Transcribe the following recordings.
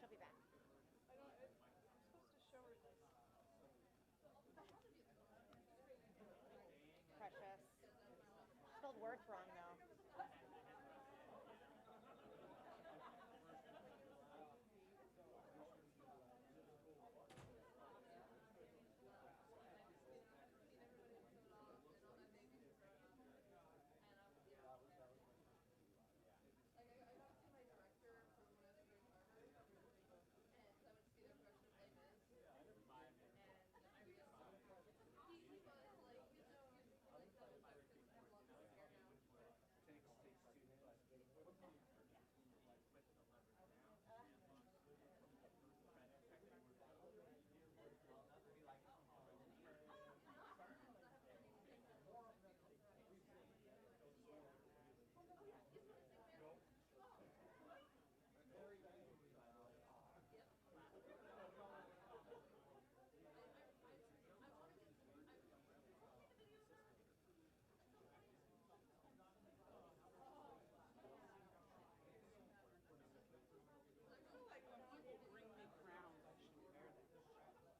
she'll be back. I don't, I'm supposed to show her this. Precious. Spelled Worth wrong though. I feel like when people bring me crowns, I should wear them.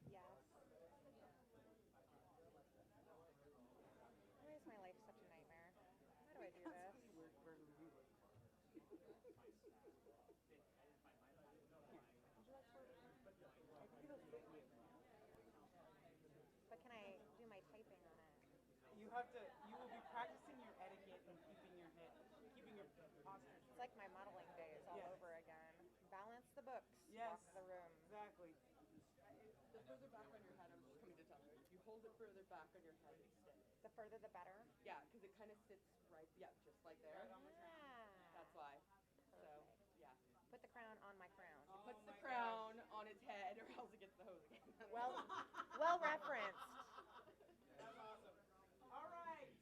Yes. Why is my life such a nightmare? Why do I do this? Where do you live? But can I do my typing on it? You have to. You will be practicing your etiquette and keeping your head, keeping your posture. It's like my modeling days all Yes. over again. Balance the books. Yes. Walk the room. Exactly. The further back on your head, I was just coming to tell you. If you hold it further back on your head instead. The further the better. Yeah, because it kind of sits right. Yeah, just like there. Ah, That's why. So yeah. put the crown on my crown. He puts the crown on his head, or else it gets the hose again. Well referenced. That's awesome. All right.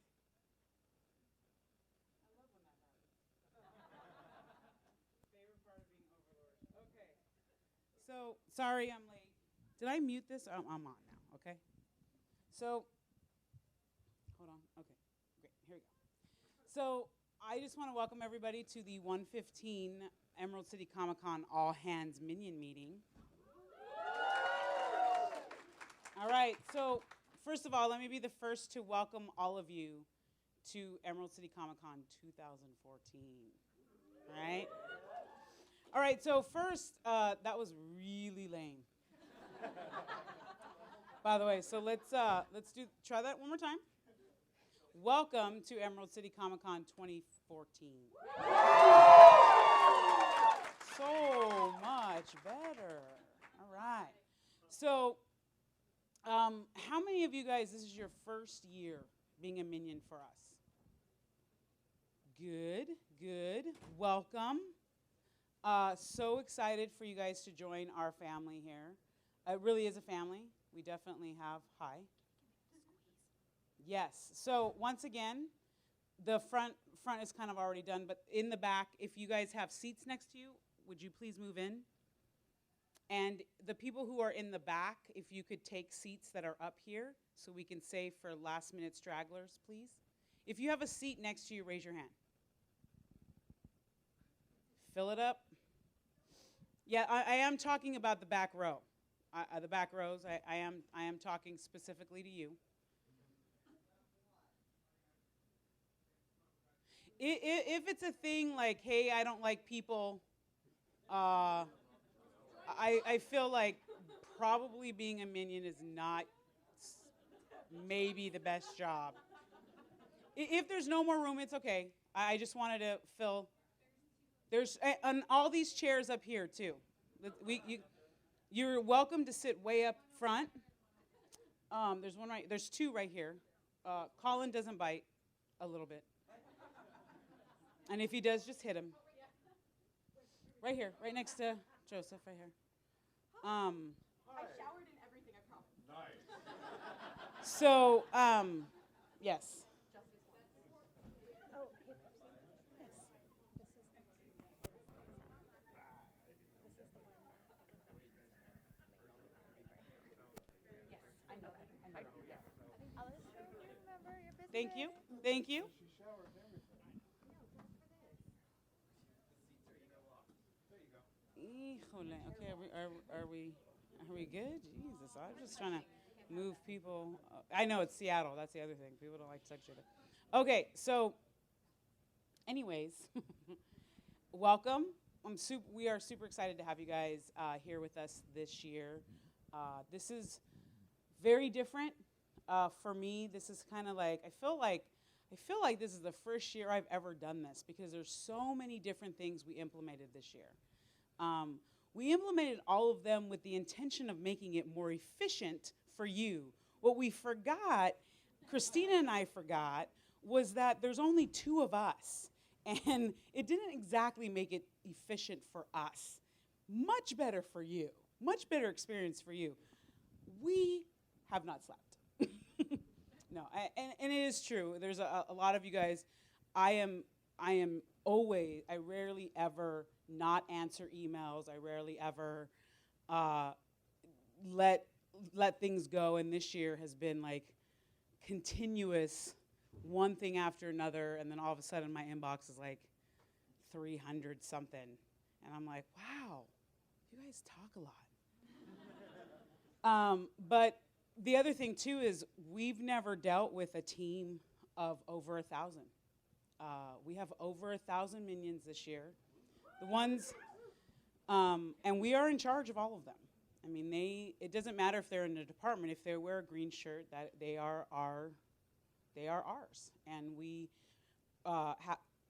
I love when that happens. Favorite part of being overlord. Okay. So, sorry I'm late. Did I mute this? I'm on now, okay? So, hold on. Okay, great. Here we go. So, I just want to welcome everybody to the 115 Emerald City Comic Con All Hands Minion meeting. All right, so first of all, let me be the first to welcome all of you to Emerald City Comic Con 2014. All right? All right, so first, that was really lame. By the way, so let's try that one more time. Welcome to Emerald City Comic Con 2014. So much better. All right. So, how many of you guys, this is your first year being a Minion for us? Good, good. Welcome. So excited for you guys to join our family here. It really is a family. We definitely have, hi. Yes. So once again, the front is kind of already done, but in the back, if you guys have seats next to you, would you please move in? And the people who are in the back, if you could take seats that are up here so we can save for last minute stragglers, please. If you have a seat next to you, raise your hand. Fill it up. Yeah, I am talking about the back row. The back rows, I am talking specifically to you. If it's a thing like, hey, I don't like people, I feel like probably being a Minion is not maybe the best job. If there's no more room, it's okay. I just wanted to fill. There's and all these chairs up here too. You're welcome to sit way up front. There's two right here. Colin doesn't bite a little bit. And if he does, just hit him. Right here, right next to Joseph, right here. I showered in everything, I promise. Nice. So, yes. Oh, yes. This is the one. Yes, I know that. I know. Yes. Alice, remember your business. Thank you. Thank you. She showered everything. No, just for this. There you go. Híjole. Okay, are we good? Jesus, I'm just trying to move people. I know it's Seattle. That's the other thing. People don't like to touch each other. Okay, so, anyways, welcome. We are super excited to have you guys here with us this year. This is very different for me. This is kind of like I feel like this is the first year I've ever done this because there's so many different things we implemented this year. We implemented all of them with the intention of making it more efficient for you. What we forgot, Christina and I forgot, was that there's only two of us. And it didn't exactly make it efficient for us. Much better for you. Much better experience for you. We have not slept. No, and it is true. There's a lot of you guys. I rarely ever not answer emails. I rarely ever let things go. And this year has been like continuous, one thing after another, and then all of a sudden my inbox is like 300 something. And I'm like, wow, you guys talk a lot. But the other thing too is we've never dealt with a team of over 1,000. We have over 1,000 minions this year. The ones, and we are in charge of all of them. I mean, it doesn't matter if they're in a department, if they wear a green shirt, that they are ours. And we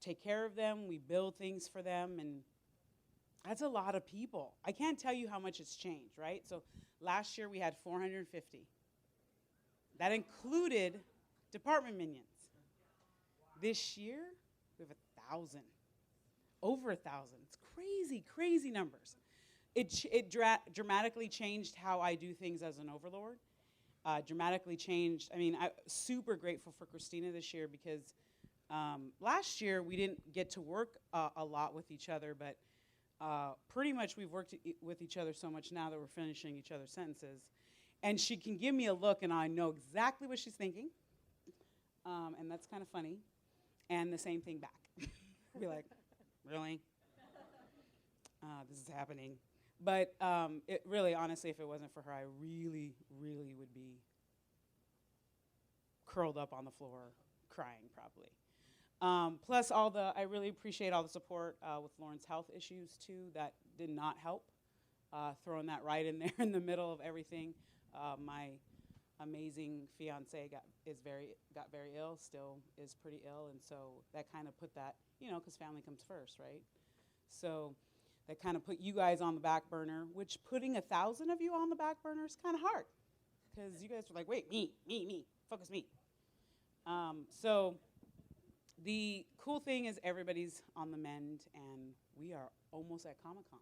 take care of them, we build things for them, and that's a lot of people. I can't tell you how much it's changed, right? So last year we had 450. That included department minions. This year, we have 1,000. Over 1,000. It's crazy, crazy numbers. It dramatically changed how I do things as an overlord. Dramatically changed. I mean, I'm super grateful for Christina this year because last year we didn't get to work a lot with each other, but pretty much we've worked with each other so much now that we're finishing each other's sentences. And she can give me a look and I know exactly what she's thinking. And that's kind of funny. And the same thing back. Be like, really? This is happening. But it really, honestly, if it wasn't for her, I really, really would be curled up on the floor crying probably. Plus I really appreciate all the support with Lauren's health issues too. That did not help. Throwing that right in there in the middle of everything. My amazing fiance got very ill, still is pretty ill, and so that kind of put that, because family comes first, right? So that kind of put you guys on the back burner, which putting 1,000 of you on the back burner is kind of hard, because you guys were like, wait, me, focus me. So the cool thing is everybody's on the mend, and we are almost at Comic-Con.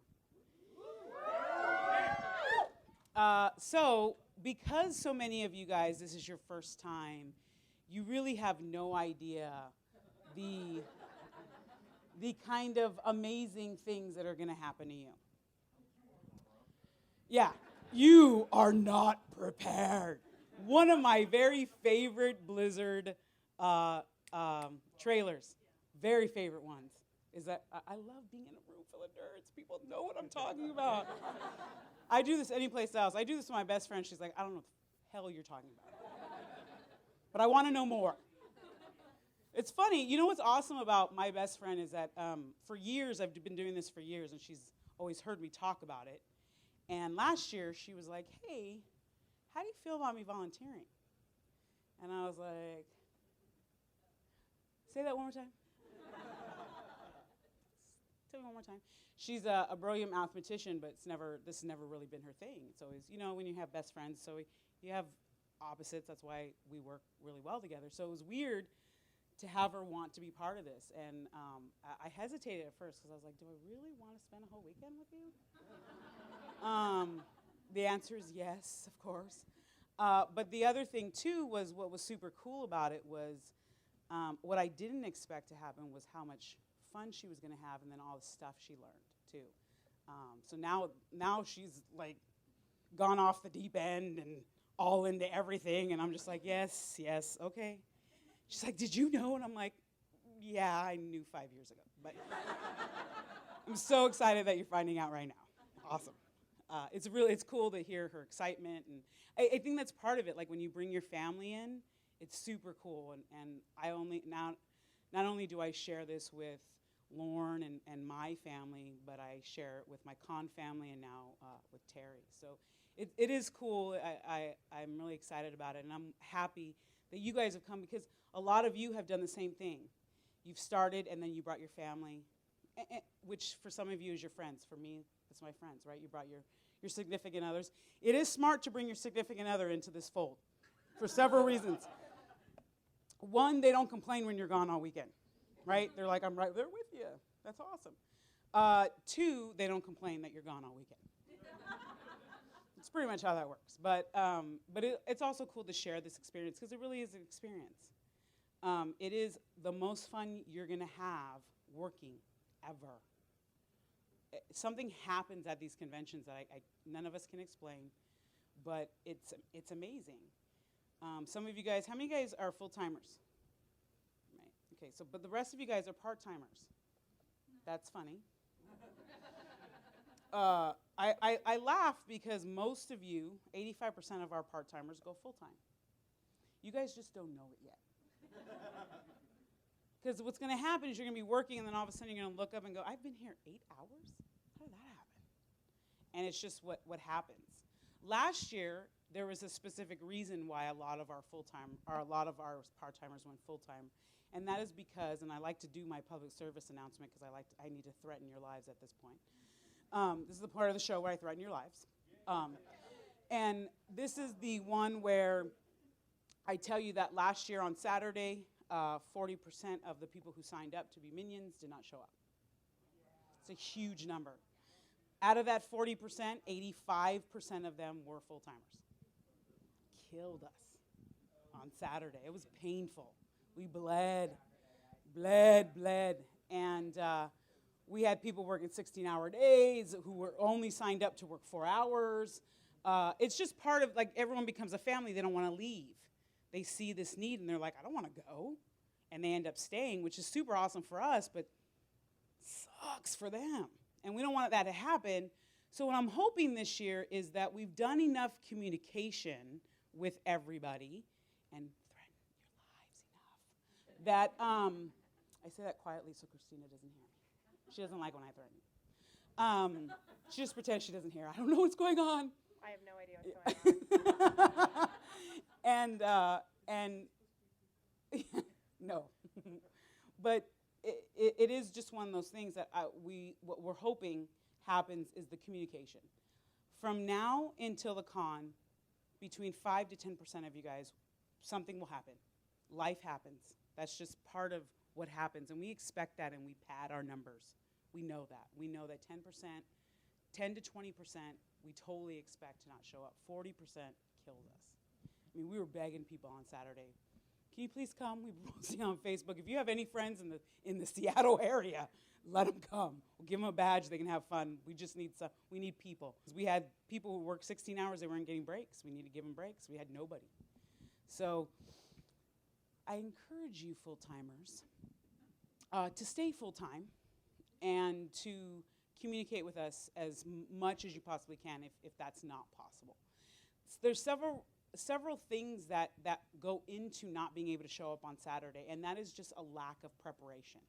So because so many of you guys, this is your first time, you really have no idea the kind of amazing things that are going to happen to you. Yeah, you are not prepared. One of my very favorite Blizzard trailers, very favorite ones, is that I love being in a room full of nerds. People know what I'm talking about. I do this any place else. I do this with my best friend. She's like, I don't know what the hell you're talking about. But I want to know more. It's funny. You know what's awesome about my best friend is that for years, I've been doing this for years, and she's always heard me talk about it. And last year, she was like, hey, how do you feel about me volunteering? And I was like, say that one more time. Tell me one more time. She's a brilliant mathematician, but this has never really been her thing. It's always, when you have best friends, so you have opposites. That's why we work really well together. So it was weird to have her want to be part of this. And I hesitated at first because I was like, do I really want to spend a whole weekend with you? The answer is yes, of course. But the other thing, too, was what was super cool about it was what I didn't expect to happen was how much fun she was going to have and then all the stuff she learned, too. So now she's, like, gone off the deep end and all into everything. And I'm just like, yes, okay. She's like, did you know? And I'm like, yeah, I knew 5 years ago. But I'm so excited that you're finding out right now. awesome. It's cool to hear her excitement, and I think that's part of it. Like when you bring your family in, it's super cool. And not only do I share this with Lauren and my family, but I share it with my Con family and now with Terry. So it is cool. I'm really excited about it, and I'm happy that you guys have come because a lot of you have done the same thing. You've started, and then you brought your family, which for some of you is your friends. For me, it's my friends, right? You brought your significant others. It is smart to bring your significant other into this fold for several reasons. One, they don't complain when you're gone all weekend, right? They're like, I'm right there with you. That's awesome. Two, they don't complain that you're gone all weekend. It's pretty much how that works. But it's also cool to share this experience because it really is an experience. It is the most fun you're going to have working ever. Something happens at these conventions that none of us can explain, but it's amazing. Some of you guys, how many guys are full-timers? Right. Okay, but the rest of you guys are part-timers. That's funny. I laugh because most of you, 85% of our part-timers go full-time. You guys just don't know it yet. Because what's going to happen is you're going to be working, and then all of a sudden you're going to look up and go, I've been here 8 hours? How did that happen? And it's just what happens. Last year, there was a specific reason why a lot of our part-timers went full-time, and that is because, and I like to do my public service announcement because I need to threaten your lives at this point. This is the part of the show where I threaten your lives. And this is the one where I tell you that last year on Saturday, 40% of the people who signed up to be Minions did not show up. It's a huge number. Out of that 40%, 85% of them were full-timers. Killed us on Saturday. It was painful. We bled. And we had people working 16-hour days who were only signed up to work 4 hours. It's just part of, like, everyone becomes a family. They don't want to leave. They see this need, and they're like, I don't want to go. And they end up staying, which is super awesome for us, but sucks for them. And we don't want that to happen. So what I'm hoping this year is that we've done enough communication with everybody and threatened your lives enough that, I say that quietly so Christina doesn't hear me. She doesn't like when I threaten. She just pretends she doesn't hear. I don't know what's going on. I have no idea what's going on. And no, but it is just one of those things that what we're hoping happens is the communication. From now until the con, between 5 to 10% of you guys, something will happen. Life happens. That's just part of what happens, and we expect that, and we pad our numbers. We know that. We know that 10%, 10 to 20%, we totally expect to not show up. 40% killed us. I mean, we were begging people on Saturday, can you please come? We were posting on Facebook. If you have any friends in the Seattle area, let them come. We'll give them a badge. They can have fun. We just need we need people. We had people who worked 16 hours. They weren't getting breaks. We need to give them breaks. We had nobody. So I encourage you full-timers to stay full-time and to communicate with us as much as you possibly can if that's not possible. There's several things that go into not being able to show up on Saturday, and that is just a lack of preparation.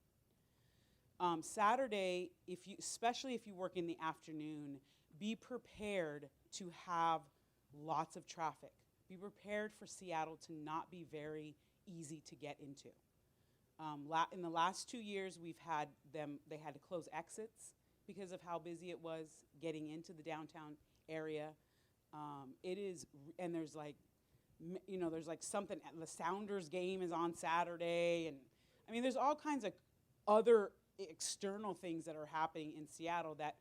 Saturday, especially if you work in the afternoon, be prepared to have lots of traffic. Be prepared for Seattle to not be very easy to get into. In the last 2 years, they had to close exits because of how busy it was getting into the downtown area. And there's like something, the Sounders game is on Saturday, and I mean, there's all kinds of other external things that are happening in Seattle that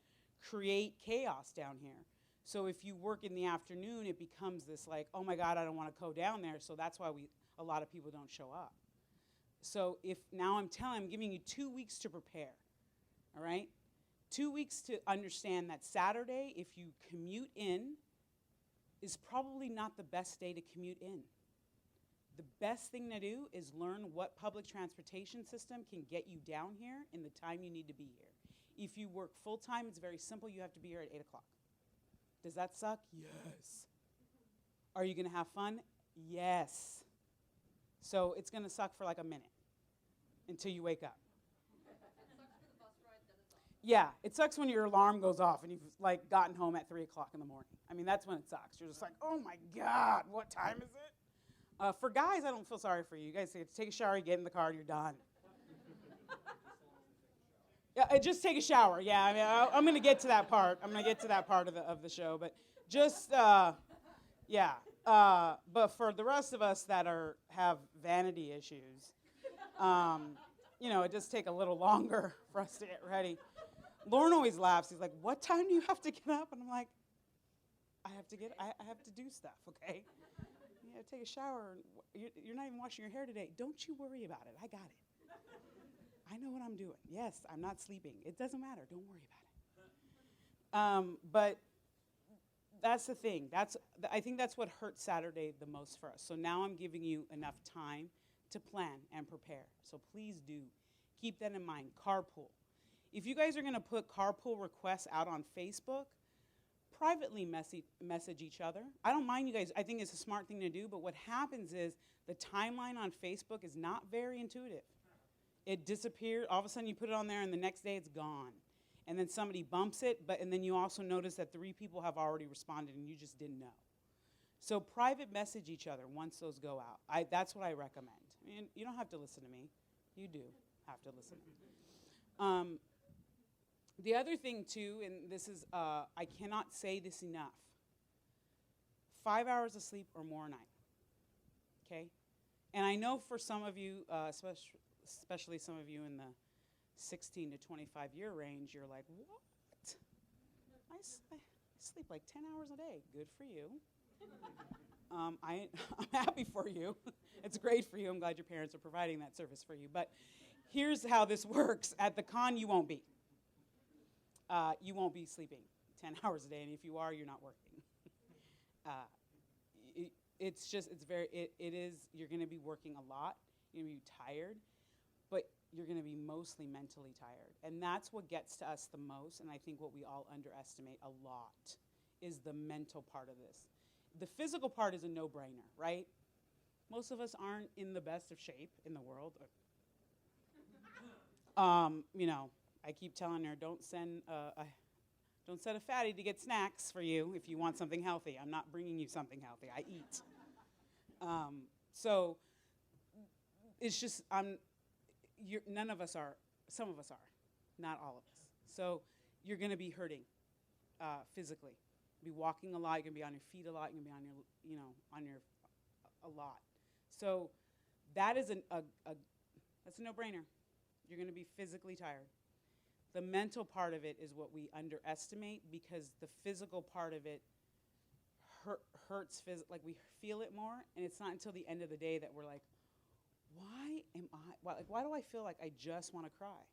create chaos down here. So if you work in the afternoon, it becomes this like, oh my God, I don't want to go down there. So that's why a lot of people don't show up. So I'm giving you 2 weeks to prepare, all right? 2 weeks to understand that Saturday, if you commute in, is probably not the best day to commute in. The best thing to do is learn what public transportation system can get you down here in the time you need to be here. If you work full time, it's very simple. You have to be here at 8 o'clock. Does that suck? Yes. Are you going to have fun? Yes. So it's going to suck for like a minute until you wake up. Yeah, it sucks when your alarm goes off and you've like gotten home at 3 o'clock in the morning. I mean, that's when it sucks. You're just like, oh my God, what time is it? For guys, I don't feel sorry for you. You guys have to take a shower, you get in the car, you're done. Yeah, just take a shower. Yeah, I mean, I'm going to get to that part. I'm going to get to that part of the show, but just yeah. But for the rest of us that have vanity issues, it does take a little longer for us to get ready. Lauren always laughs. He's like, "What time do you have to get up?" And I'm like, "I have to do stuff. Okay, yeah, take a shower. You're not even washing your hair today. Don't you worry about it. I got it. I know what I'm doing. Yes, I'm not sleeping. It doesn't matter. Don't worry about it." But that's the thing. I think that's what hurt Saturday the most for us. So now I'm giving you enough time to plan and prepare. So please do keep that in mind. Carpool. If you guys are going to put carpool requests out on Facebook, privately message each other. I don't mind you guys. I think it's a smart thing to do. But what happens is the timeline on Facebook is not very intuitive. It disappears. All of a sudden you put it on there and the next day it's gone. And then somebody bumps it, and then you also notice that 3 people have already responded and you just didn't know. So private message each other once those go out. That's what I recommend. I mean, you don't have to listen to me. You do have to listen to me. The other thing, too, and this is, I cannot say this enough, 5 hours of sleep or more a night, okay? And I know for some of you, especially some of you in the 16 to 25-year range, you're like, what? I sleep like 10 hours a day. Good for you. I'm happy for you. It's great for you. I'm glad your parents are providing that service for you. But here's how this works. At the con, you won't be. You won't be sleeping 10 hours a day, and if you are, you're not working. You're going to be working a lot. You're going to be tired, but you're going to be mostly mentally tired. And that's what gets to us the most, and I think what we all underestimate a lot is the mental part of this. The physical part is a no-brainer, right? Most of us aren't in the best of shape in the world. I keep telling her, don't send a fatty to get snacks for you if you want something healthy. I'm not bringing you something healthy. I eat. So it's just none of us are. Some of us are, not all of us. So you're going to be hurting physically. You'll be walking a lot. You're going to be on your feet a lot. You're going to be a lot. So that is that's a no-brainer. You're going to be physically tired. The mental part of it is what we underestimate because the physical part of it hurts. Like we feel it more, and it's not until the end of the day that we're like, why do I feel like I just want to cry?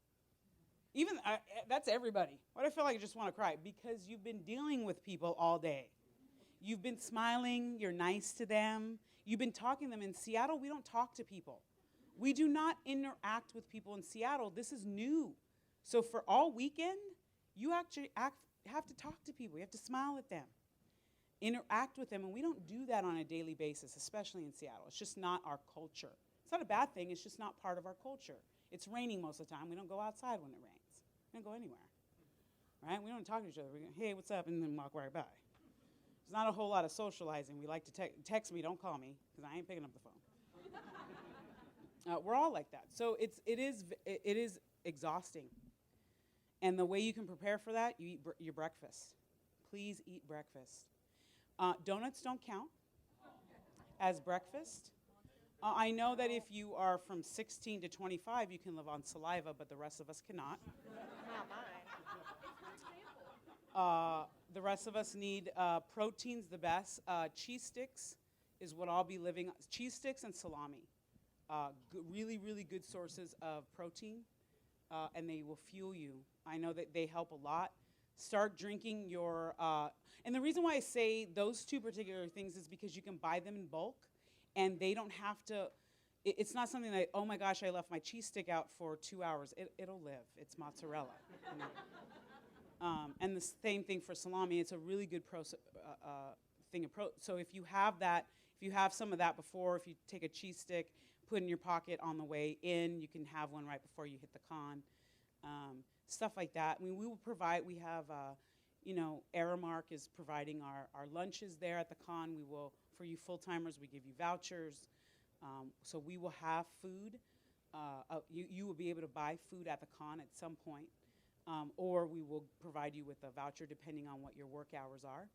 That's everybody. Why do I feel like I just want to cry? Because you've been dealing with people all day. You've been smiling. You're nice to them. You've been talking to them. In Seattle, we don't talk to people. We do not interact with people in Seattle. This is new. So for all weekend, you actually have to talk to people. You have to smile at them, interact with them, and we don't do that on a daily basis, especially in Seattle. It's just not our culture. It's not a bad thing. It's just not part of our culture. It's raining most of the time. We don't go outside when it rains. We don't go anywhere, right? We don't talk to each other. We go, hey, what's up, and then walk right by. There's not a whole lot of socializing. We like to text me, don't call me, because I ain't picking up the phone. We're all like that. So it is exhausting. And the way you can prepare for that, you eat your breakfast. Please eat breakfast. Donuts don't count as breakfast. I know that if you are from 16 to 25, you can live on saliva, but the rest of us cannot. Not mine. The rest of us need proteins the best. Cheese sticks is what I'll be living on. Cheese sticks and salami. Really, really good sources of protein, and they will fuel you. I know that they help a lot. Start drinking your, and the reason why I say those two particular things is because you can buy them in bulk, and they don't have to, it's not something that, oh my gosh, I left my cheese stick out for 2 hours. It'll live. It's mozzarella. You know? And the same thing for salami. It's a really good thing of so if you have that, if you have some of that before, if you take a cheese stick, put it in your pocket on the way in, you can have one right before you hit the con. Stuff like that. I mean, we will provide, we have, you know, Aramark is providing our lunches there at the con. We will, for you full-timers, we give you vouchers. So we will have food. You will be able to buy food at the con at some point, or we will provide you with a voucher depending on what your work hours are.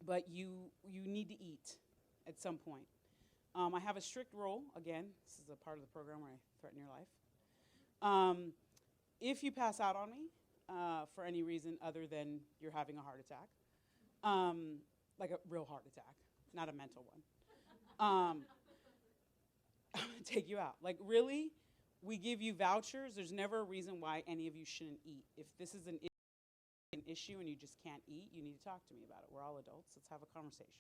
But you need to eat at some point. I have a strict rule. Again, this is a part of the program where I threaten your life. If you pass out on me for any reason other than you're having a heart attack, like a real heart attack, not a mental one, I'm gonna take you out. Like, really, we give you vouchers. There's never a reason why any of you shouldn't eat. If this is an issue and you just can't eat, you need to talk to me about it. We're all adults. Let's have a conversation.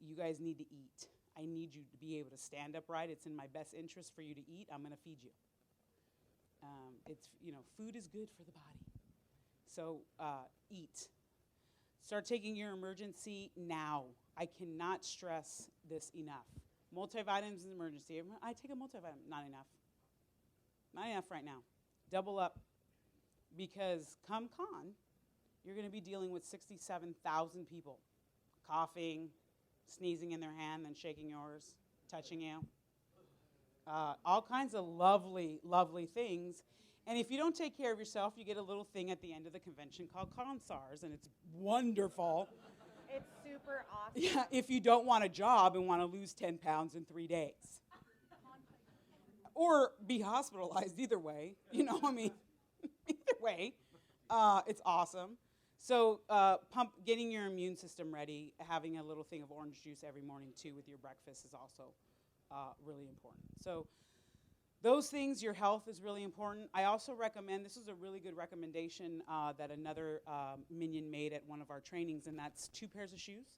You guys need to eat. I need you to be able to stand upright. It's in my best interest for you to eat. I'm going to feed you. It's, you know, food is good for the body. So eat. Start taking your emergency now. I cannot stress this enough. Multivitamins is emergency. I take a multivitamin. Not enough. Not enough right now. Double up. Because come con, you're going to be dealing with 67,000 people coughing, sneezing in their hand, then shaking yours, touching you. All kinds of lovely, lovely things. And if you don't take care of yourself, you get a little thing at the end of the convention called consars, and it's wonderful. It's super awesome. Yeah, if you don't want a job and want to lose 10 pounds in 3 days. Or be hospitalized, either way. You know, I mean, either way, it's awesome. So getting your immune system ready, having a little thing of orange juice every morning, too, with your breakfast is also really important. So those things, your health is really important. I also recommend, this is a really good recommendation that another Minion made at one of our trainings, and that's 2 pairs of shoes,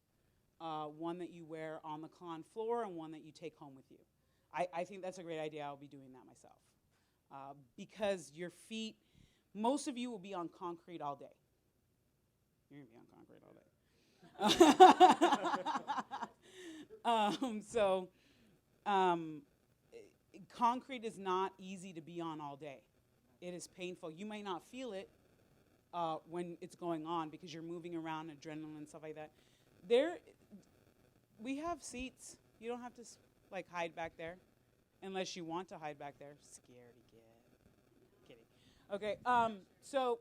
one that you wear on the con floor and one that you take home with you. I think that's a great idea. I'll be doing that myself. Because your feet, most of you will be on concrete all day. You're going to be on concrete all day. Concrete is not easy to be on all day. It is painful. You may not feel it when it's going on because you're moving around, adrenaline and stuff like that. We have seats. You don't have to like hide back there unless you want to hide back there. Scaredy kid. Kidding. Okay, so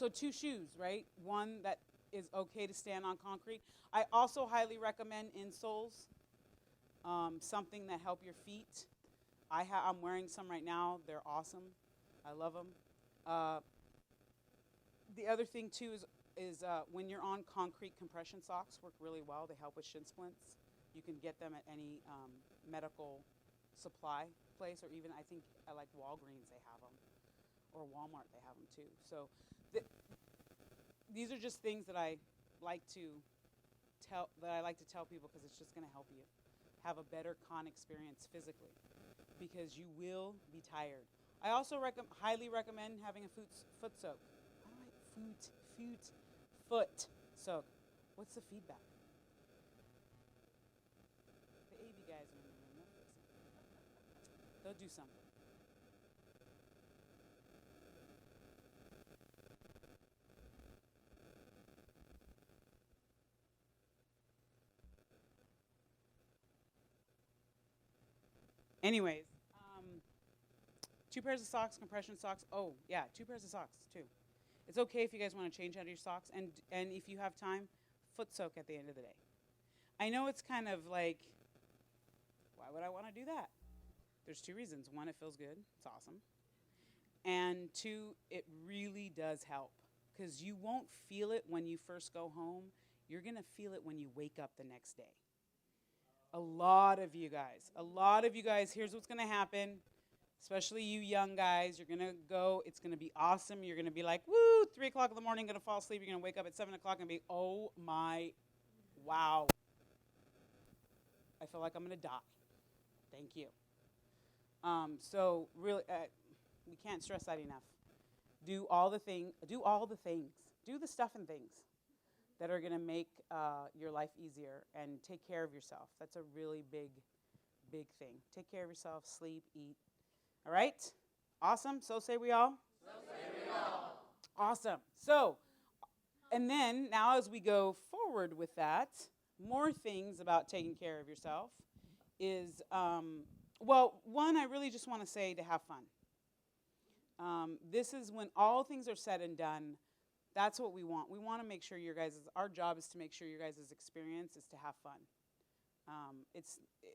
2 shoes, right? One that is okay to stand on concrete. I also highly recommend insoles, something that help your feet. I'm wearing some right now. They're awesome. I love them. The other thing, too, is when you're on concrete, compression socks work really well. They help with shin splints. You can get them at any medical supply place, or even I think at like Walgreens they have them, or Walmart they have them too. So these are just things that I like to tell people because it's just going to help you have a better con experience physically, because you will be tired. I also highly recommend having a foot soak. Foot soak. What's the feedback? The AV guys are in the room. They'll do something. Anyways, 2 pairs of socks, compression socks. Oh, yeah, 2 pairs of socks, too. It's okay if you guys want to change out of your socks, and if you have time, foot soak at the end of the day. I know it's kind of like, why would I want to do that? There's 2 reasons. 1, it feels good. It's awesome. And 2, it really does help, because you won't feel it when you first go home. You're going to feel it when you wake up the next day. A lot of you guys, here's what's going to happen, especially you young guys. You're going to go, it's going to be awesome. You're going to be like, woo, 3 o'clock in the morning, going to fall asleep. You're going to wake up at 7 o'clock and be, oh my, wow. I feel like I'm going to die. Thank you. So really, we can't stress that enough. Do all the things. Do the stuff and things that are going to make your life easier, and take care of yourself. That's a really big thing. Take care of yourself, sleep, eat. All right? Awesome. So say we all? So say we all. Awesome. So, and then now as we go forward with that, more things about taking care of yourself is, well, one, I really just want to say to have fun. This is when all things are said and done. That's what we want. We want to make sure our job is to make sure your guys' experience is to have fun.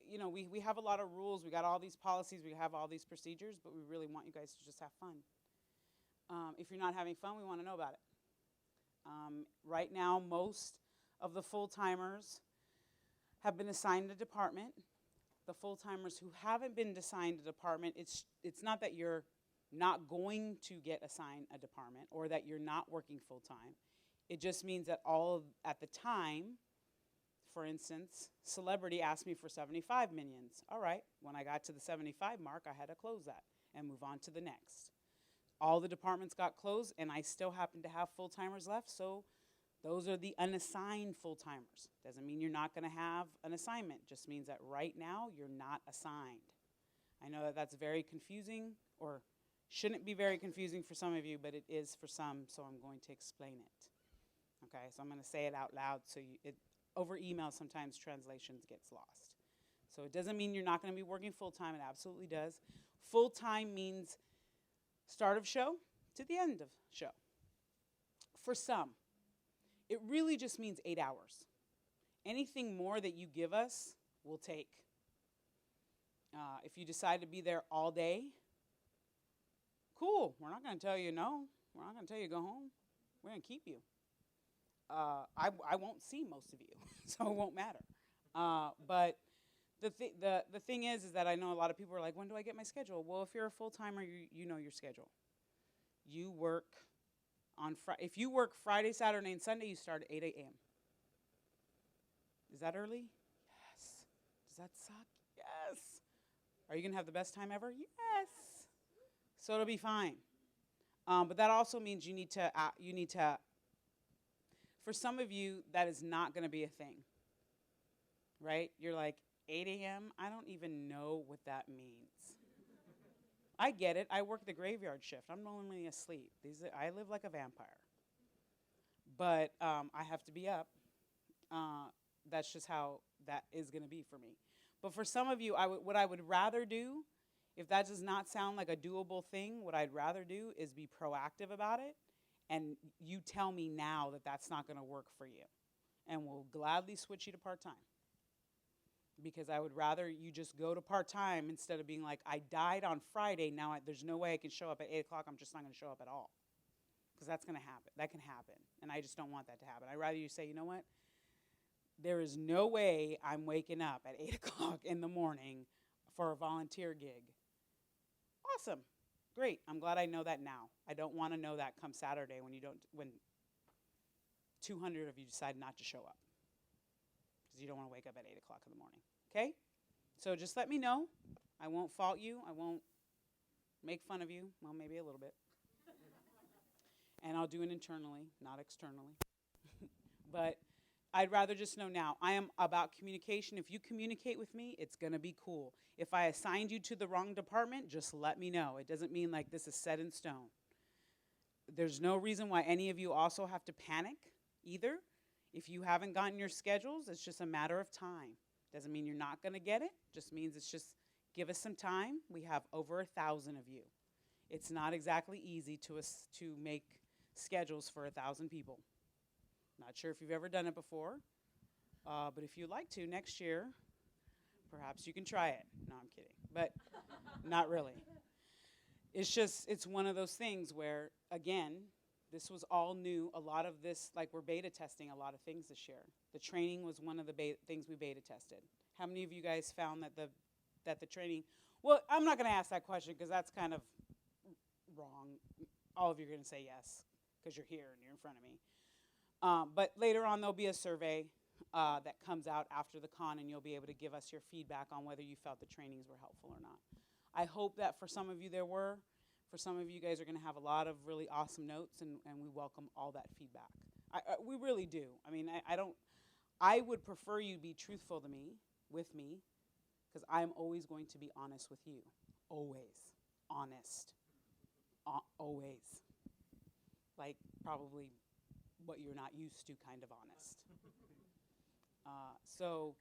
We have a lot of rules. We got all these policies. We have all these procedures, but we really want you guys to just have fun. If you're not having fun, we want to know about it. Right now, most of the full-timers have been assigned a department. The full-timers who haven't been assigned a department, it's not that you're not going to get assigned a department or that you're not working full-time. It just means that at the time, for instance, Celebrity asked me for 75 minions. All right, when I got to the 75 mark, I had to close that and move on to the next. All the departments got closed, and I still happen to have full-timers left, so those are the unassigned full-timers. Doesn't mean you're not going to have an assignment. Just means that right now you're not assigned. I know that that's very confusing, or shouldn't be very confusing for some of you, but it is for some, so I'm going to explain it. Okay, so I'm going to say it out loud, so over email sometimes translations gets lost. So it doesn't mean you're not going to be working full-time. It absolutely does. Full-time means start of show to the end of show. For some, it really just means 8 hours. Anything more that you give us, we'll take. If you decide to be there all day, cool. We're not going to tell you no. We're not going to tell you go home. We're going to keep you. I won't see most of you, so it won't matter. But the thing is that I know a lot of people are like, when do I get my schedule? Well, if you're a full-timer, you know your schedule. You work on if you work Friday, Saturday, and Sunday, you start at 8 a.m. Is that early? Yes. Does that suck? Yes. Are you going to have the best time ever? Yes. So it'll be fine. But that also means you need to, for some of you, that is not going to be a thing, right? You're like, 8 a.m.? I don't even know what that means. I get it. I work the graveyard shift. I'm normally asleep. I live like a vampire. But I have to be up. That's just how that is going to be for me. But for some of you, what I would rather do, if that does not sound like a doable thing, what I'd rather do is be proactive about it, and you tell me now that that's not going to work for you. And we'll gladly switch you to part-time. Because I would rather you just go to part-time instead of being like, I died on Friday, now there's no way I can show up at 8 o'clock, I'm just not going to show up at all. Because that's going to happen. That can happen. And I just don't want that to happen. I'd rather you say, you know what? There is no way I'm waking up at 8 o'clock in the morning for a volunteer gig. Awesome. Great. I'm glad I know that now. I don't want to know that come Saturday when 200 of you decide not to show up. Because you don't want to wake up at 8 o'clock in the morning. Okay? So just let me know. I won't fault you. I won't make fun of you. Well, maybe a little bit. And I'll do it internally, not externally. But I'd rather just know now. I am about communication. If you communicate with me, it's going to be cool. If I assigned you to the wrong department, just let me know. It doesn't mean like this is set in stone. There's no reason why any of you also have to panic either. If you haven't gotten your schedules, it's just a matter of time. Doesn't mean you're not going to get it. Just means it's just give us some time. We have over 1,000 of you. It's not exactly easy to make schedules for 1,000 people. Not sure if you've ever done it before, but if you'd like to next year, perhaps you can try it. No, I'm kidding, but not really. It's one of those things where, again, this was all new. A lot of this, like we're beta testing a lot of things this year. The training was one of the things we beta tested. How many of you guys found that the training, well, I'm not going to ask that question because that's kind of wrong. All of you are going to say yes because you're here and you're in front of me. But later on, there'll be a survey that comes out after the con, and you'll be able to give us your feedback on whether you felt the trainings were helpful or not. I hope that for some of you there were. For some of you guys are going to have a lot of really awesome notes, and we welcome all that feedback. We really do. I mean, I would prefer you be truthful to me, with me, because I'm always going to be honest with you. Always. Honest. Always. Like probably what you're not used to kind of honest. So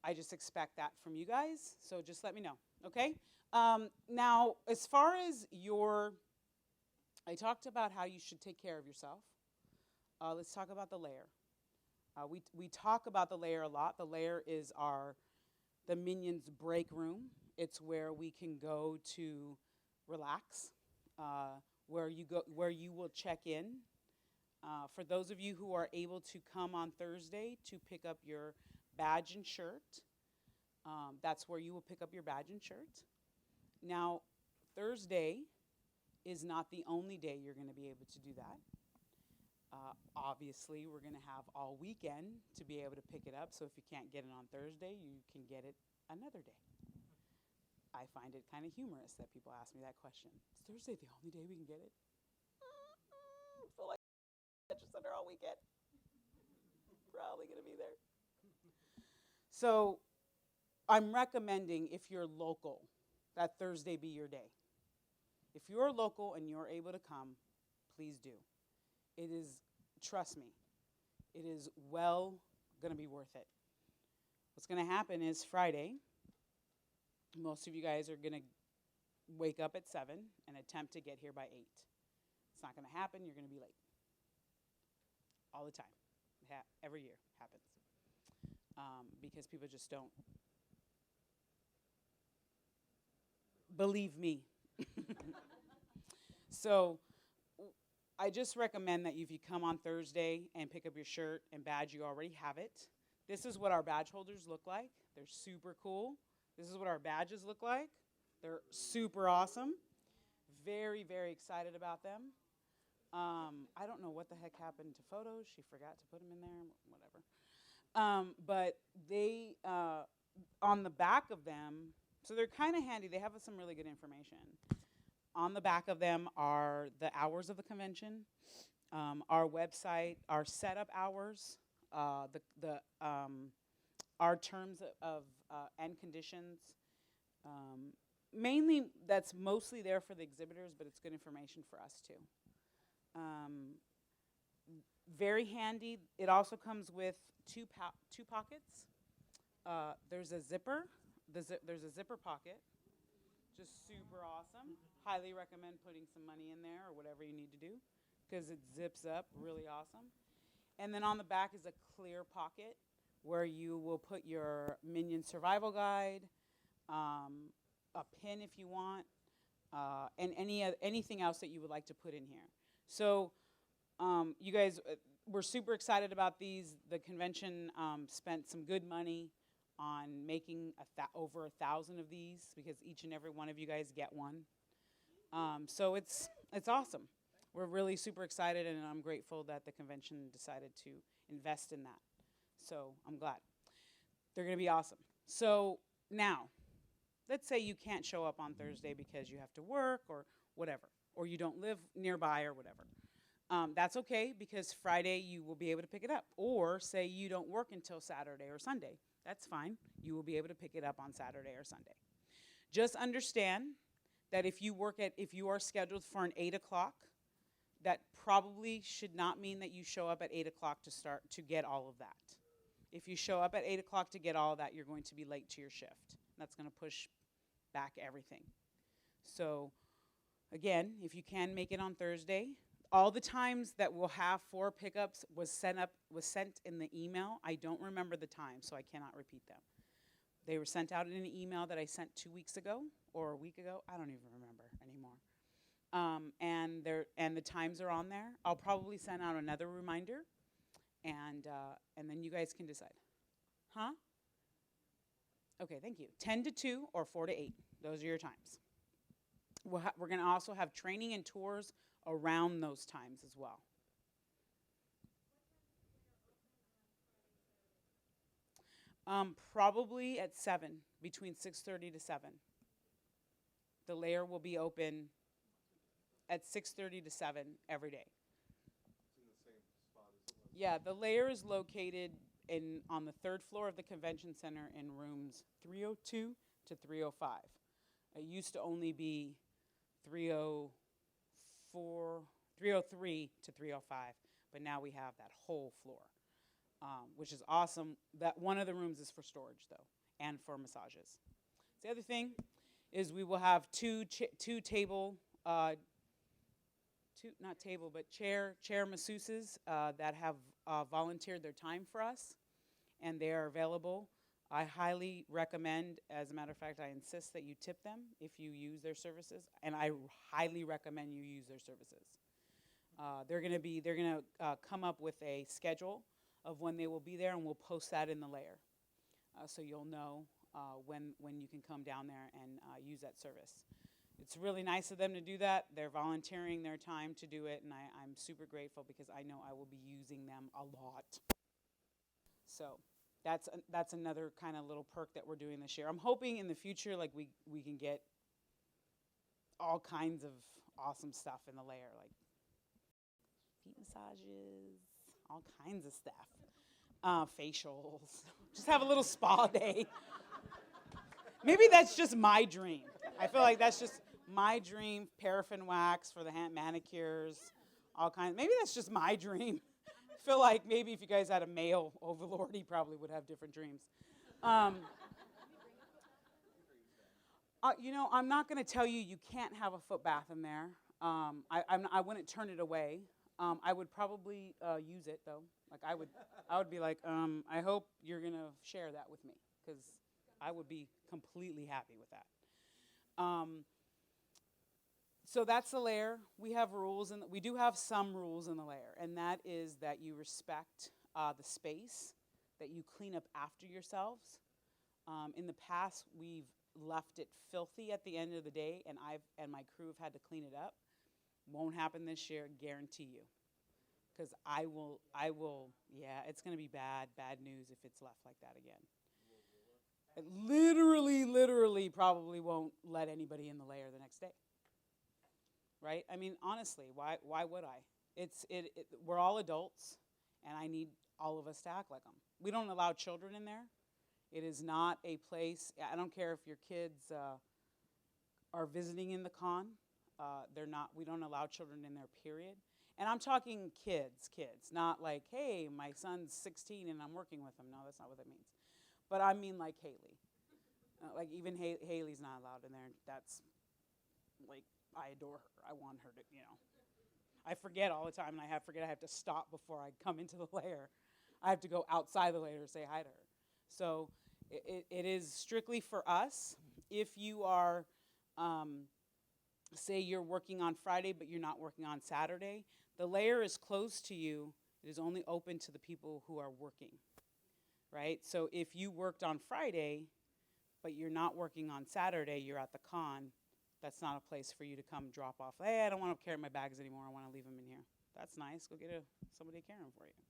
I just expect that from you guys, so just let me know, okay? Now, as far as I talked about how you should take care of yourself. Let's talk about the lair. We talk about the lair a lot. The lair is the Minion's break room. It's where we can go to relax, where you will check in. For those of you who are able to come on Thursday to pick up your badge and shirt, that's where you will pick up your badge and shirt. Now, Thursday is not the only day you're going to be able to do that. Obviously, we're going to have all weekend to be able to pick it up, so if you can't get it on Thursday, you can get it another day. I find it kind of humorous that people ask me that question. Is Thursday the only day we can get it? I feel like just under all weekend. Probably going to be there. So I'm recommending, if you're local, that Thursday be your day. If you're local and you're able to come, please do. It is, trust me, it is well going to be worth it. What's going to happen is Friday, most of you guys are going to wake up at 7 and attempt to get here by 8. It's not going to happen. You're going to be late. All the time. Every year happens. Because people just don't believe me. So I just recommend that if you come on Thursday and pick up your shirt and badge, you already have it. This is what our badge holders look like. They're super cool. This is what our badges look like. They're super awesome. Very, very excited about them. I don't know what the heck happened to photos. She forgot to put them in there, whatever. But they, on the back of them, so they're kind of handy. They have some really good information. On the back of them are the hours of the convention, our website, our setup hours, our terms of and conditions. Mainly, that's mostly there for the exhibitors, but it's good information for us too. Very handy. It also comes with two pockets. There's a zipper. There's a zipper pocket. Just super awesome. Highly recommend putting some money in there or whatever you need to do because it zips up really awesome. And then on the back is a clear pocket where you will put your Minion survival guide, a pin if you want, and anything else that you would like to put in here. So you guys, we're super excited about these. The convention spent some good money on making over 1,000 of these because each and every one of you guys get one. So it's awesome. We're really super excited, and I'm grateful that the convention decided to invest in that. So I'm glad. They're going to be awesome. So now, let's say you can't show up on Thursday because you have to work or whatever, or you don't live nearby or whatever. That's okay because Friday you will be able to pick it up. Or say you don't work until Saturday or Sunday. That's fine. You will be able to pick it up on Saturday or Sunday. Just understand that if you are scheduled for an 8 o'clock, that probably should not mean that you show up at 8 o'clock to get all of that. If you show up at 8 o'clock to get all of that, you're going to be late to your shift. That's going to push back everything. So, again, if you can make it on Thursday, all the times that we'll have for pickups was sent in the email. I don't remember the time, so I cannot repeat them. They were sent out in an email that I sent 2 weeks ago or a week ago. I don't even remember anymore. And the times are on there. I'll probably send out another reminder, and then you guys can decide. Huh? Okay, thank you. 10 to 2 or 4 to 8. Those are your times. We're going to also have training and tours around those times as well. Probably at 7, between 6:30 to 7. The lair will be open at 6:30 to 7 every day. Yeah, the lair is located on the 3rd floor of the convention center in rooms 302 to 305. It used to only be 304, 303 to 305, but now we have that whole floor, which is awesome. That one of the rooms is for storage though, and for massages. The other thing is we will have two chair masseuses that have volunteered their time for us, and they are available. I highly recommend, as a matter of fact, I insist that you tip them if you use their services, and I highly recommend you use their services. They're gonna come up with a schedule of when they will be there, and we'll post that in the layer, so you'll know when you can come down there and use that service. It's really nice of them to do that. They're volunteering their time to do it, and I'm super grateful because I know I will be using them a lot. So that's another kind of little perk that we're doing this year. I'm hoping in the future, like we can get all kinds of awesome stuff in the layer, like feet massages, all kinds of stuff, facials. Just have a little spa day. Maybe that's just my dream. I feel like that's just my dream. Paraffin wax for the hand manicures, all kinds. Maybe that's just my dream. I feel like maybe if you guys had a male overlord, he probably would have different dreams. I'm not going to tell you you can't have a foot bath in there. I wouldn't turn it away. I would probably use it though. Like I would be like, I hope you're going to share that with me, because I would be completely happy with that. So that's the lair. We have rules, and we do have some rules in the lair, and that is that you respect the space, that you clean up after yourselves. In the past, we've left it filthy at the end of the day, and my crew have had to clean it up. Won't happen this year, guarantee you, because I will. Yeah, it's going to be bad news if it's left like that again. It literally probably won't let anybody in the lair the next day. Right? I mean, honestly, why would I? We're all adults, and I need all of us to act like them. We don't allow children in there. It is not a place. I don't care if your kids are visiting in the con. We don't allow children in there, period. And I'm talking kids, not like, hey, my son's 16 and I'm working with him. No, that's not what that means. But I mean like Haley. Like even Haley's not allowed in there. That's like, I adore her. I want her to, I forget all the time, and I have to stop before I come into the lair. I have to go outside the lair to say hi to her. So it is strictly for us. If you are, say you're working on Friday, but you're not working on Saturday, the lair is closed to you. It is only open to the people who are working, right? So if you worked on Friday, but you're not working on Saturday, you're at the con, that's not a place for you to come drop off. Hey, I don't want to carry my bags anymore. I want to leave them in here. That's nice. Go get somebody to carry them for you.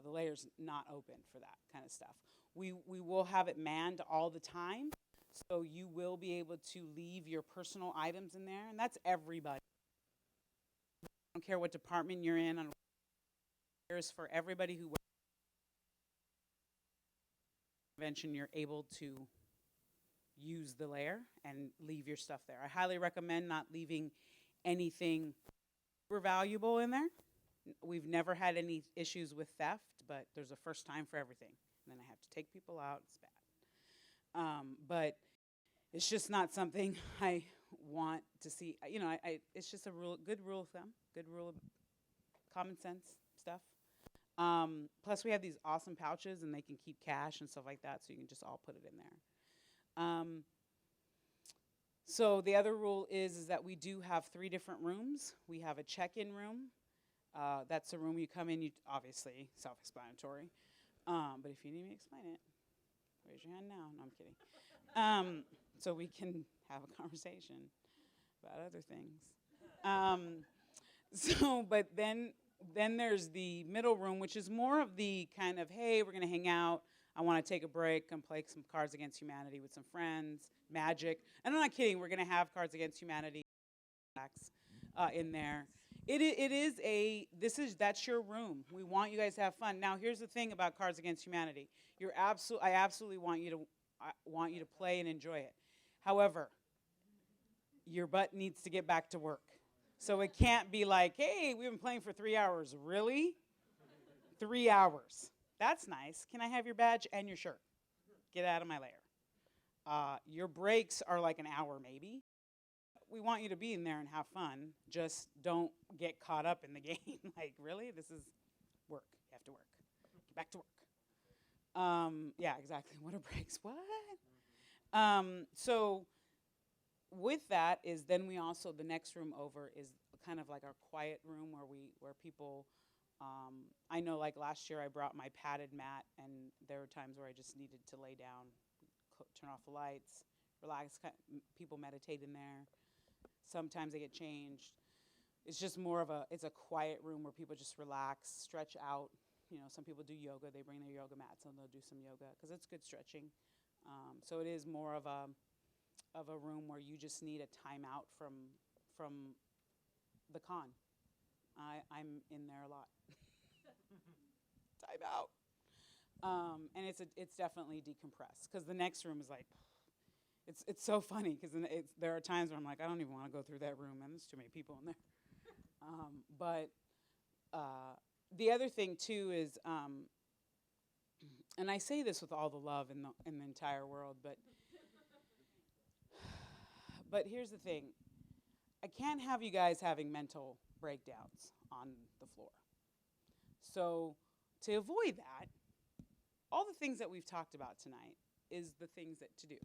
The lair's not open for that kind of stuff. We will have it manned all the time, so you will be able to leave your personal items in there, and that's everybody. I don't care what department you're in. It's for everybody who works in convention. You're able to use the lair and leave your stuff there. I highly recommend not leaving anything super valuable in there. We've never had any issues with theft, but there's a first time for everything. And then I have to take people out. It's bad. But it's just not something I want to see. It's just a good rule of thumb, good rule of common sense stuff. Plus, we have these awesome pouches, and they can keep cash and stuff like that, so you can just all put it in there. So the other rule is that we do have 3 different rooms. We have a check-in room. That's a room you come in, obviously, self-explanatory. But if you need me to explain it, raise your hand now. No, I'm kidding. So we can have a conversation about other things. But then there's the middle room, which is more of the kind of, hey, we're going to hang out. I want to take a break and play some Cards Against Humanity with some friends, Magic. And I'm not kidding, we're going to have Cards Against Humanity in there. That's your room. We want you guys to have fun. Now, here's the thing about Cards Against Humanity. I absolutely want you to play and enjoy it. However, your butt needs to get back to work. So it can't be like, hey, we've been playing for 3 hours. Really? 3 hours. That's nice. Can I have your badge and your shirt? Get out of my lair. Your breaks are like an hour maybe. We want you to be in there and have fun. Just don't get caught up in the game. Like, really? This is work. You have to work. Get back to work. Yeah, exactly. What are breaks? What? So with that is then we also, the next room over is kind of like our quiet room where people, I know like last year I brought my padded mat, and there were times where I just needed to lay down, turn off the lights, relax, people meditate in there. Sometimes they get changed. It's just more of it's a quiet room where people just relax, stretch out. You know, some people do yoga. They bring their yoga mats and they'll do some yoga because it's good stretching. So it is more of a room where you just need a timeout from the con. I'm in there a lot. Time out. And it's definitely decompressed because the next room is like, it's so funny because there are times where I'm like, I don't even want to go through that room, and there's too many people in there. But the other thing too is, and I say this with all the love in the entire world, but here's the thing. I can't have you guys having mental breakdowns on the floor. So to avoid that, all the things that we've talked about tonight is the things that to do,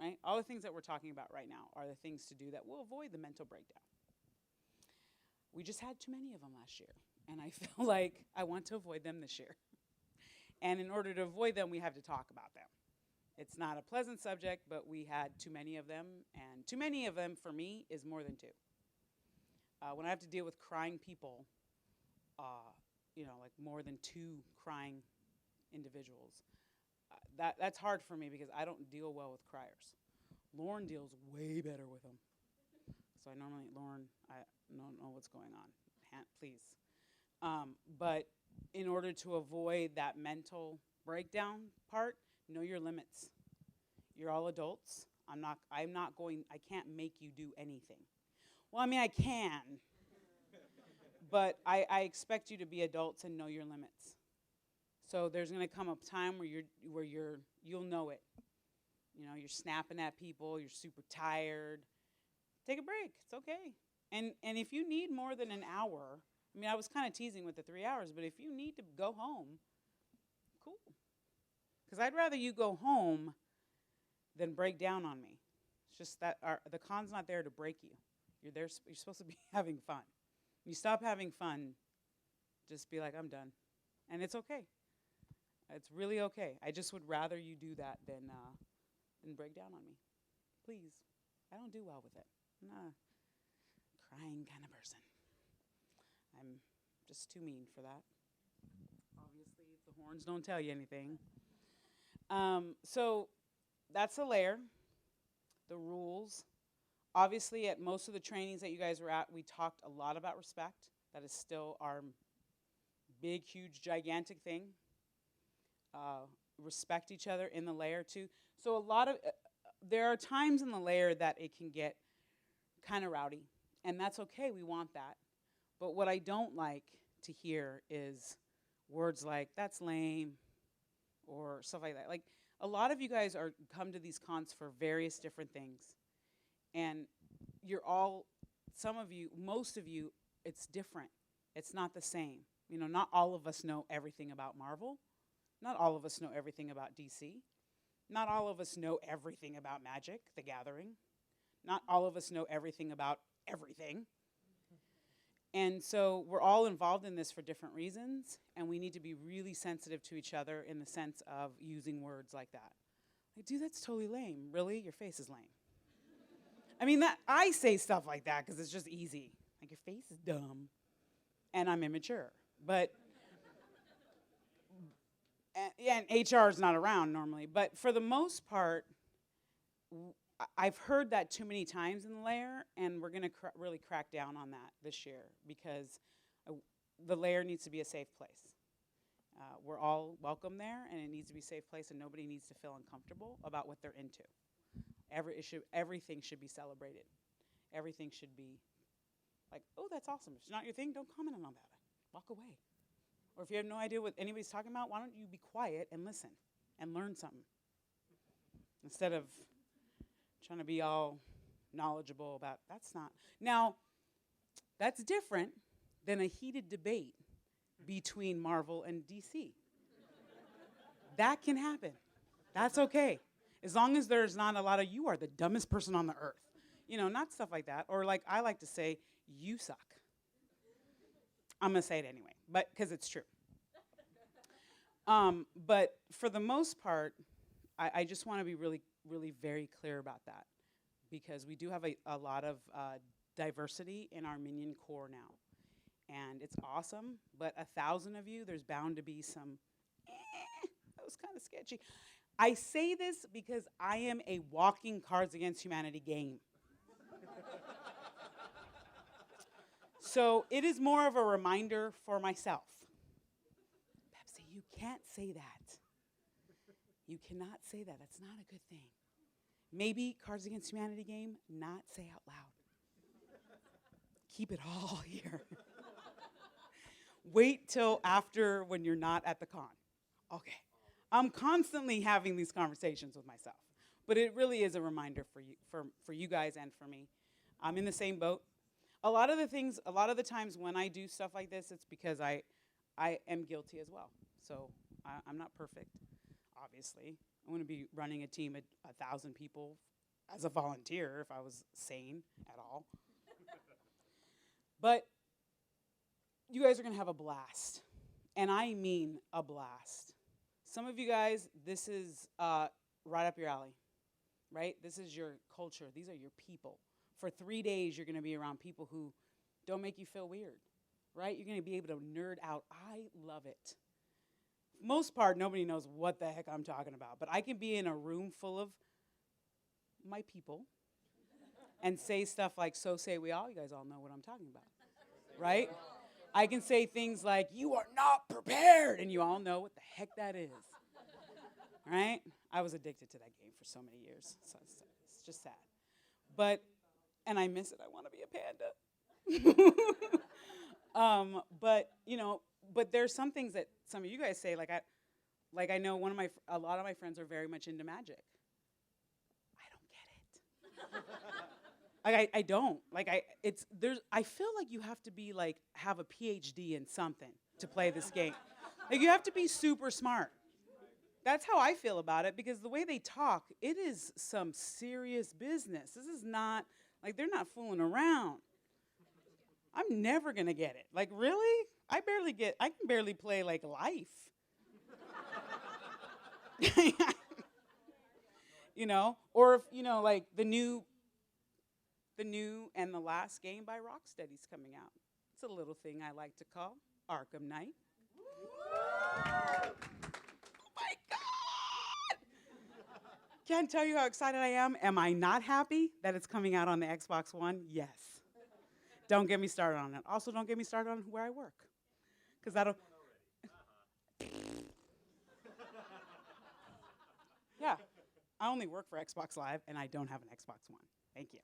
right? All the things that we're talking about right now are the things to do that will avoid the mental breakdown. We just had too many of them last year, and I feel like I want to avoid them this year. And in order to avoid them, we have to talk about them. It's not a pleasant subject, but we had too many of them, and too many of them for me is more than two. When I have to deal with crying people, like more than two crying individuals, that's hard for me because I don't deal well with criers. Lauren deals way better with them. So Lauren, I don't know what's going on. Please. But in order to avoid that mental breakdown part, know your limits. You're all adults. I can't make you do anything. Well, I mean, I can. But I expect you to be adults and know your limits. So there's going to come a time where you'll know it. You know, you're snapping at people, you're super tired. Take a break. It's okay. And if you need more than an hour, I mean, I was kind of teasing with the 3 hours, but if you need to go home, cool. Because I'd rather you go home than break down on me. It's just that the con's not there to break you. You're supposed to be having fun. You stop having fun, just be like, I'm done. And it's okay. It's really okay. I just would rather you do that than break down on me. Please. I don't do well with it. I'm not a crying kind of person. I'm just too mean for that. Obviously, the horns don't tell you anything. So that's a layer. The rules. Obviously, at most of the trainings that you guys were at, we talked a lot about respect. That is still our big, huge, gigantic thing. Respect each other in the layer, too. So there are times in the layer that it can get kind of rowdy, and that's okay. We want that. But what I don't like to hear is words like, that's lame, or stuff like that. Like, a lot of you guys come to these cons for various different things. And some of you, most of you, it's different. It's not the same. You know, not all of us know everything about Marvel. Not all of us know everything about DC. Not all of us know everything about Magic, the Gathering. Not all of us know everything about everything. And so we're all involved in this for different reasons, and we need to be really sensitive to each other in the sense of using words like that. Like, dude, that's totally lame. Really? Your face is lame. I mean, I say stuff like that because it's just easy. Like, your face is dumb, and I'm immature. But and HR is not around normally, but for the most part, I've heard that too many times in the lair, and we're going to really crack down on that this year because the lair needs to be a safe place. We're all welcome there, and it needs to be a safe place, and nobody needs to feel uncomfortable about what they're into. Everything should be celebrated. Everything should be like, oh, that's awesome. If it's not your thing, don't comment on that. Walk away. Or if you have no idea what anybody's talking about, why don't you be quiet and listen and learn something instead of trying to be all knowledgeable about that's not. Now, that's different than a heated debate between Marvel and DC. That can happen. That's okay. As long as there's not a lot of you are the dumbest person on the earth. You know, not stuff like that. Or like I like to say, you suck. I'm going to say it anyway, but because it's true. But for the most part, I just want to be really, really very clear about that because we do have a lot of diversity in our Minion core now. And it's awesome, but 1,000 of you, there's bound to be some, that was kind of sketchy. I say this because I am a walking Cards Against Humanity game. So it is more of a reminder for myself. Pepsi, you can't say that. You cannot say that. That's not a good thing. Maybe Cards Against Humanity game, not say out loud. Keep it all here. Wait till after when you're not at the con. Okay. I'm constantly having these conversations with myself. But it really is a reminder for you guys and for me. I'm in the same boat. A lot of the times when I do stuff like this, it's because I am guilty as well. So I'm not perfect, obviously. I wouldn't be running a team of 1,000 people as a volunteer if I was sane at all. But you guys are going to have a blast. And I mean a blast. Some of you guys, this is right up your alley, right? This is your culture. These are your people. For 3 days, you're going to be around people who don't make you feel weird, right? You're going to be able to nerd out. I love it. Most part, nobody knows what the heck I'm talking about, but I can be in a room full of my people and say stuff like, so say we all. You guys all know what I'm talking about, right? I can say things like, you are not prepared, and you all know what the heck that is, right? I was addicted to that game for so many years, so it's just sad. And I miss it. I want to be a panda. But there's some things that some of you guys say, like I know a lot of my friends are very much into magic. I don't get it. I don't. I feel like you have to be have a PhD in something to play this game. Like you have to be super smart. That's how I feel about it because the way they talk, it is some serious business. This is not they're not fooling around. I'm never gonna get it. Like really? I can barely play life. Or if the new and the last game by Rocksteady's coming out. It's a little thing I like to call Arkham Knight. Oh my God! Can't tell you how excited I am. Am I not happy that it's coming out on the Xbox One? Yes. Don't get me started on it. Also, don't get me started on where I work. Because that'll... Yeah. I only work for Xbox Live, and I don't have an Xbox One. Thank you.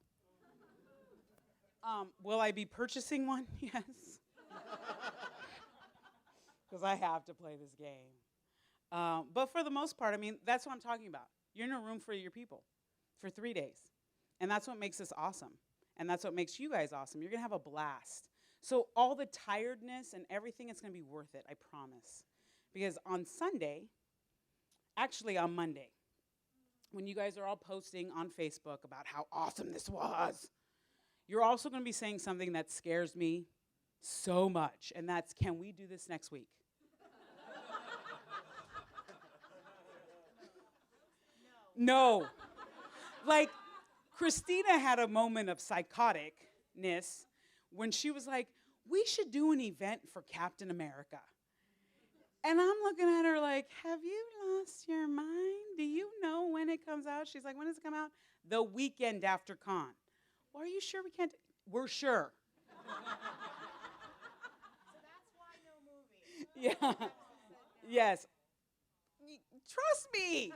Will I be purchasing one? Yes. Because I have to play this game. But for the most part, that's what I'm talking about. You're in a room for your people for 3 days. And that's what makes this awesome. And that's what makes you guys awesome. You're going to have a blast. So all the tiredness and everything, it's going to be worth it, I promise. Because on Monday, when you guys are all posting on Facebook about how awesome this was, you're also going to be saying something that scares me so much, and that's, can we do this next week? No. Christina had a moment of psychoticness when she was like, we should do an event for Captain America. And I'm looking at her like, have you lost your mind? Do you know when it comes out? She's like, when does it come out? The weekend after con. Well, are you sure we can't? We're sure. So that's why no movie. Yeah. Yes. Trust me.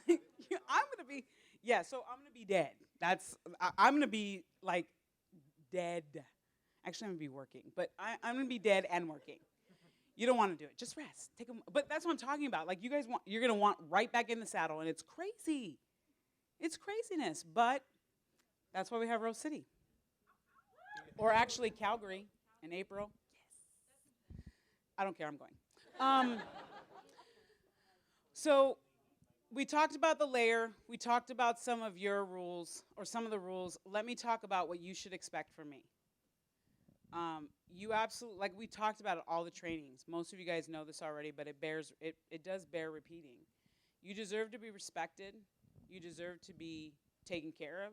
I'm going to be, yeah, so I'm going to be dead. I'm going to be like dead. Actually, I'm going to be working, but I'm going to be dead and working. You don't want to do it. Just rest. But that's what I'm talking about. Like you're going to want right back in the saddle, and it's crazy. It's craziness, but that's why we have Rose City. Or actually Calgary in April. Yes. I don't care. I'm going. So we talked about the layer. We talked about some of your rules, or some of the rules. Let me talk about what you should expect from me. You absolutely, like we talked about it all the trainings. Most of you guys know this already, but it does bear repeating. You deserve to be respected. You deserve to be taken care of.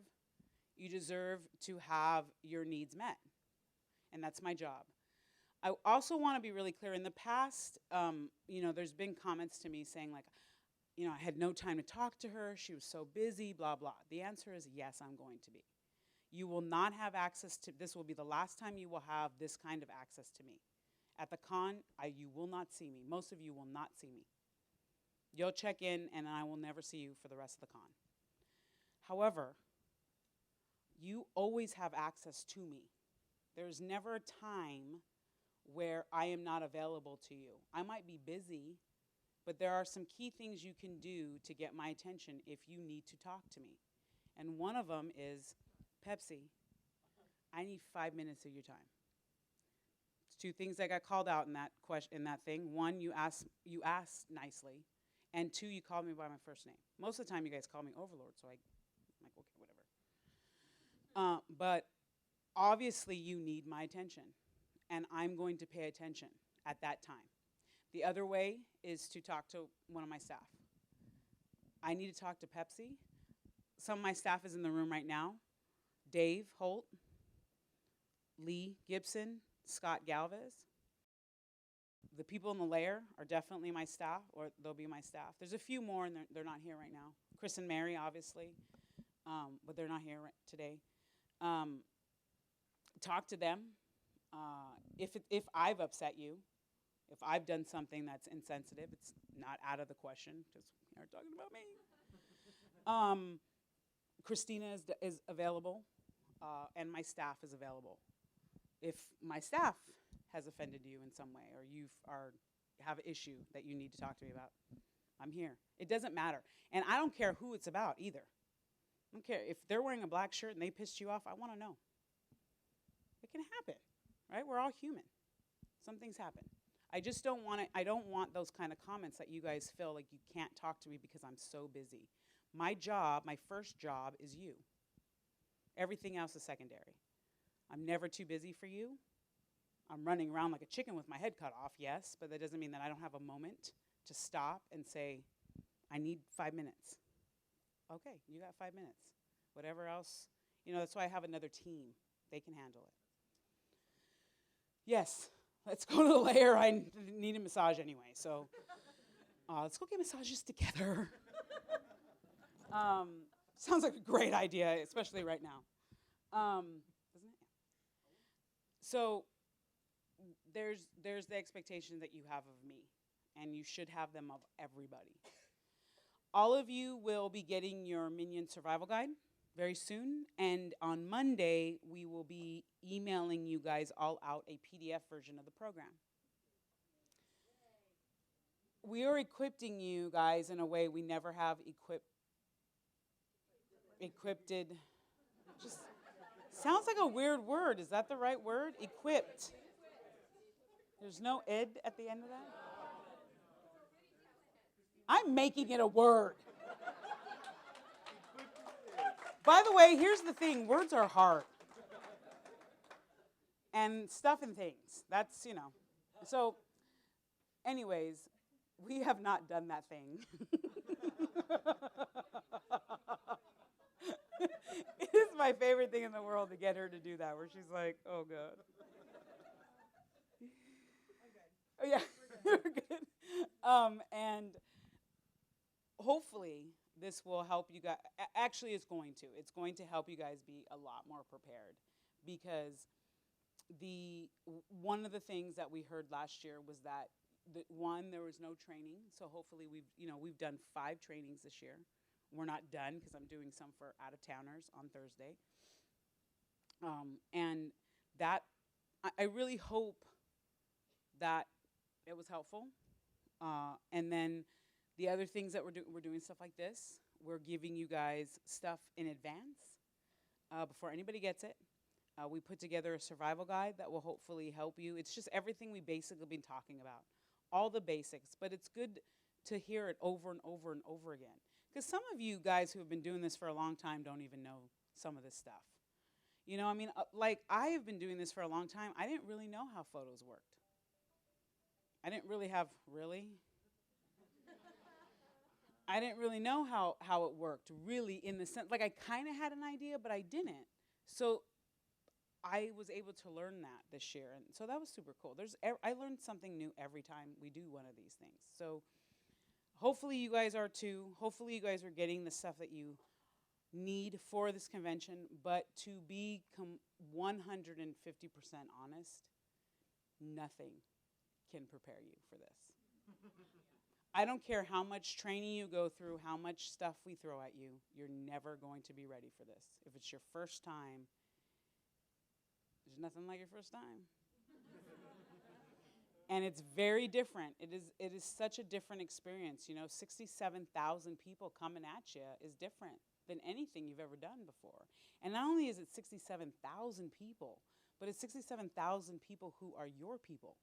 You deserve to have your needs met. And that's my job. I also want to be really clear. In the past, there's been comments to me saying like, I had no time to talk to her. She was so busy, blah, blah. The answer is yes, I'm going to be. You will not have access to, this will be the last time you will have this kind of access to me. At the con, you will not see me. Most of you will not see me. You'll check in, and I will never see you for the rest of the con. However, you always have access to me. There's never a time where I am not available to you. I might be busy, but there are some key things you can do to get my attention if you need to talk to me. And one of them is, Pepsi, I need 5 minutes of your time. It's two things that got called out in that question, in that thing. One, you asked nicely, and two, you called me by my first name. Most of the time, you guys call me Overlord, so I'm like, okay, whatever. But obviously, you need my attention, and I'm going to pay attention at that time. The other way is to talk to one of my staff. I need to talk to Pepsi. Some of my staff is in the room right now. Dave Holt, Lee Gibson, Scott Galvez. The people in the layer are definitely my staff, or they'll be my staff. There's a few more, and they're not here right now. Chris and Mary, obviously, but they're not here today. Talk to them. If I've upset you, if I've done something that's insensitive, it's not out of the question, because we aren't talking about me. Christina is available, and my staff is available. If my staff has offended you in some way, or you have an issue that you need to talk to me about, I'm here. It doesn't matter. And I don't care who it's about either. I don't care. If they're wearing a black shirt and they pissed you off, I want to know. It can happen, right? We're all human. Some things happen. I just don't want I don't want those kind of comments that you guys feel like you can't talk to me because I'm so busy. My job, my first job is you. Everything else is secondary. I'm never too busy for you. I'm running around like a chicken with my head cut off, yes, but that doesn't mean that I don't have a moment to stop and say, I need 5 minutes. Okay, you got 5 minutes. Whatever else, that's why I have another team. They can handle it. Yes, let's go to the layer. I need a massage anyway, so let's go get massages together. Sounds like a great idea, especially right now. Doesn't it? So there's the expectation that you have of me, and you should have them of everybody. All of you will be getting your Minion survival guide very soon, and on Monday, we will be emailing you guys all out a PDF version of the program. We are equipping you guys in a way we never have equipped. Just sounds like a weird word. Is that the right word? Equipped. There's no ed at the end of that? I'm making it a word. By the way, here's the thing. Words are hard. And stuff and things. That's, So, anyways, we have not done that thing. It is my favorite thing in the world to get her to do that, where she's like, oh, God. Oh, yeah. We're good. And hopefully this will help you guys. Actually, it's going to. It's going to help you guys be a lot more prepared, because one of the things that we heard last year was that there was no training. So hopefully we've done 5 trainings this year. We're not done because I'm doing some for out of towners on Thursday. And that I really hope that it was helpful. And then the other things that we're doing stuff like this. We're giving you guys stuff in advance before anybody gets it. We put together a survival guide that will hopefully help you. It's just everything we basically been talking about, all the basics. But it's good to hear it over and over and over again, because some of you guys who have been doing this for a long time don't even know some of this stuff. You know, I mean, like I have been doing this for a long time. I didn't really know how photos worked. I didn't really know how it worked, really, in the sense, like I kind of had an idea, but I didn't. So I was able to learn that this year, and so that was super cool. I learned something new every time we do one of these things. So hopefully you guys are too. Hopefully you guys are getting the stuff that you need for this convention, but to be 150% honest, nothing can prepare you for this. I don't care how much training you go through, how much stuff we throw at you, you're never going to be ready for this. If it's your first time, there's nothing like your first time. And it's very different. It is such a different experience. You know, 67,000 people coming at you is different than anything you've ever done before. And not only is it 67,000 people, but it's 67,000 people who are your people.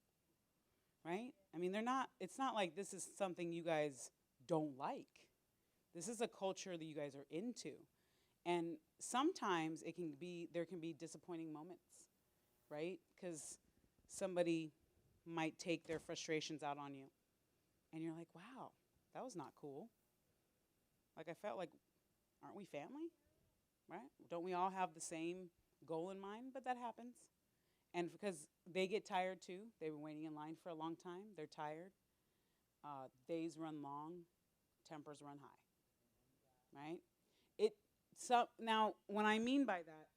Right? I mean, it's not like this is something you guys don't like. This is a culture that you guys are into. And sometimes there can be disappointing moments, right? Because somebody might take their frustrations out on you. And you're like, wow, that was not cool. Like I felt like, aren't we family? Right? Don't we all have the same goal in mind? But that happens. And because they get tired too, they've been waiting in line for a long time, they're tired. Days run long, tempers run high, right? Now, what I mean by that,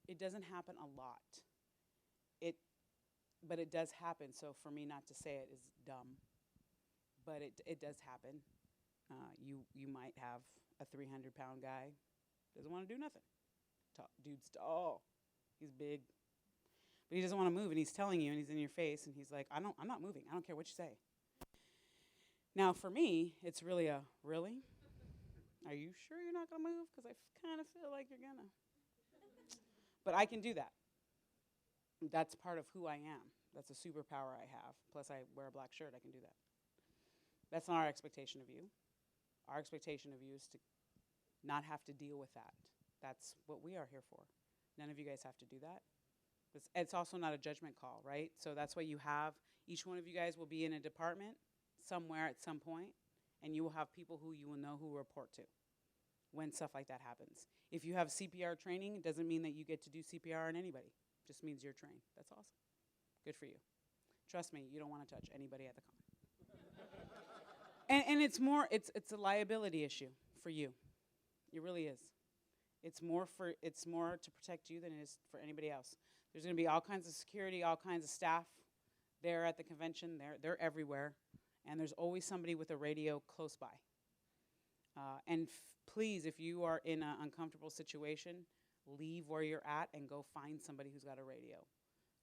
it doesn't happen a lot. But it does happen. So for me not to say it is dumb, but it does happen. You might have a 300-pound guy, doesn't want to do nothing. Dude's tall, he's big, but he doesn't want to move, and he's telling you, and he's in your face, and he's like, I'm not moving. I don't care what you say. Now, for me, it's really really? Are you sure you're not going to move? Because I kind of feel like you're going to. But I can do that. That's part of who I am. That's a superpower I have. Plus, I wear a black shirt. I can do that. That's not our expectation of you. Our expectation of you is to not have to deal with that. That's what we are here for. None of you guys have to do that. It's also not a judgment call, right? So that's why each one of you guys will be in a department somewhere at some point, and you will have people who you will know who report to when stuff like that happens. If you have CPR training, it doesn't mean that you get to do CPR on anybody. It just means you're trained. That's awesome. Good for you. Trust me, you don't want to touch anybody at the con. and it's a liability issue for you. It really is. It's more to protect you than it is for anybody else. There's going to be all kinds of security, all kinds of staff there at the convention. They're everywhere. And there's always somebody with a radio close by. And please, if you are in an uncomfortable situation, leave where you're at and go find somebody who's got a radio.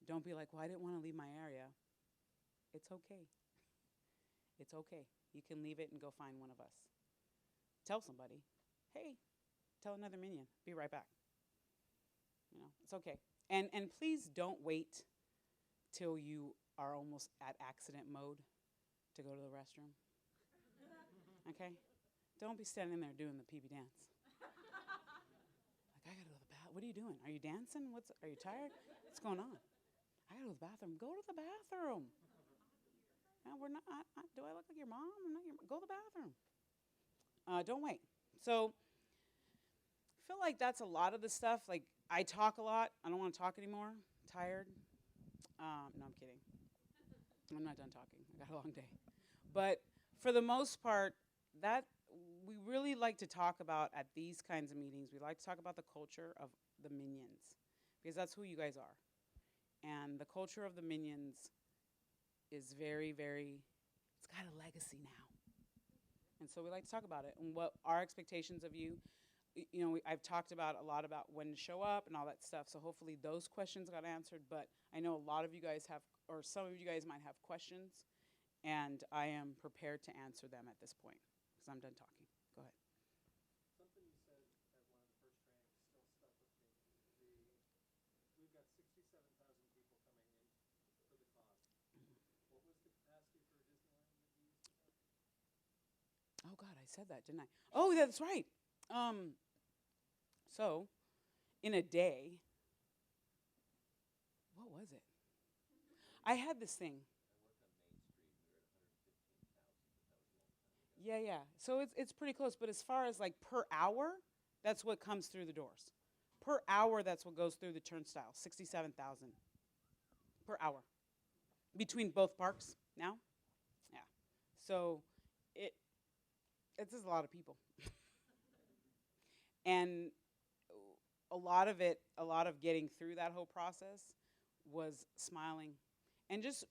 Don't be like, well, I didn't want to leave my area. It's okay. It's okay. You can leave it and go find one of us. Tell somebody, hey, tell another Minion. Be right back. It's okay. And please don't wait till you are almost at accident mode to go to the restroom. Okay? Don't be standing there doing the PB dance. Like, I gotta go to the bathroom. What are you doing? Are you dancing? Are you tired? What's going on? I gotta go to the bathroom. Go to the bathroom. No, we're not. Do I look like your mom? I'm not your mom. Go to the bathroom. Don't wait. So I feel like that's a lot of the stuff. Like, I talk a lot. I don't want to talk anymore. I'm tired. No, I'm kidding. I'm not done talking. I got a long day. But for the most part, that we really like to talk about at these kinds of meetings. We like to talk about the culture of the Minions because that's who you guys are. And the culture of the Minions is very, very, it's got a legacy now. And so we like to talk about it and what our expectations of you. I've talked about a lot about when to show up and all that stuff. So hopefully those questions got answered. But I know a lot of you guys have, or some of you guys might have questions, and I am prepared to answer them at this point because I'm done talking. Go ahead. Something you said at one of the first trainings still stuck with me. We've got 67,000 people coming in for the cause. What was the capacity for Disneyland that you used to say? Oh God, I said that, didn't I? Oh, that's right. So in a day, what was it? I had this thing. Yeah. So it's pretty close. But as far as like per hour, that's what comes through the doors. Per hour, that's what goes through the turnstile. 67,000 per hour between both parks now. Yeah. So it's just a lot of people. And a lot of getting through that whole process was smiling and just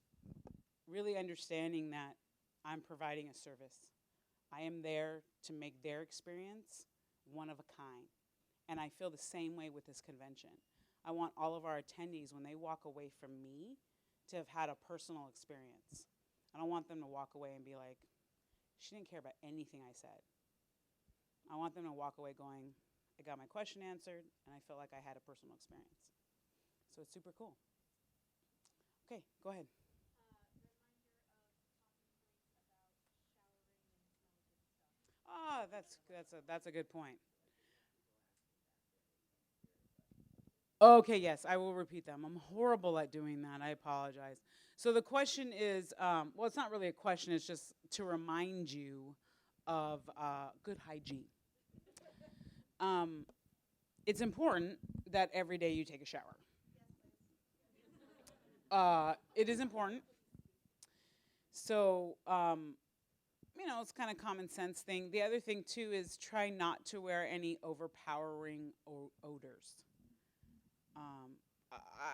really understanding that I'm providing a service. I am there to make their experience one of a kind. And I feel the same way with this convention. I want all of our attendees, when they walk away from me, to have had a personal experience. I don't want them to walk away and be like, she didn't care about anything I said. I want them to walk away going, I got my question answered, and I felt like I had a personal experience. So it's super cool. Okay, go ahead. That's a good point. Okay, yes, I will repeat them. I'm horrible at doing that. I apologize. So the question is, well, it's not really a question. It's just to remind you of good hygiene. It's important that every day you take a shower. It is important. So, it's kind of common sense thing. The other thing too is try not to wear any overpowering odors.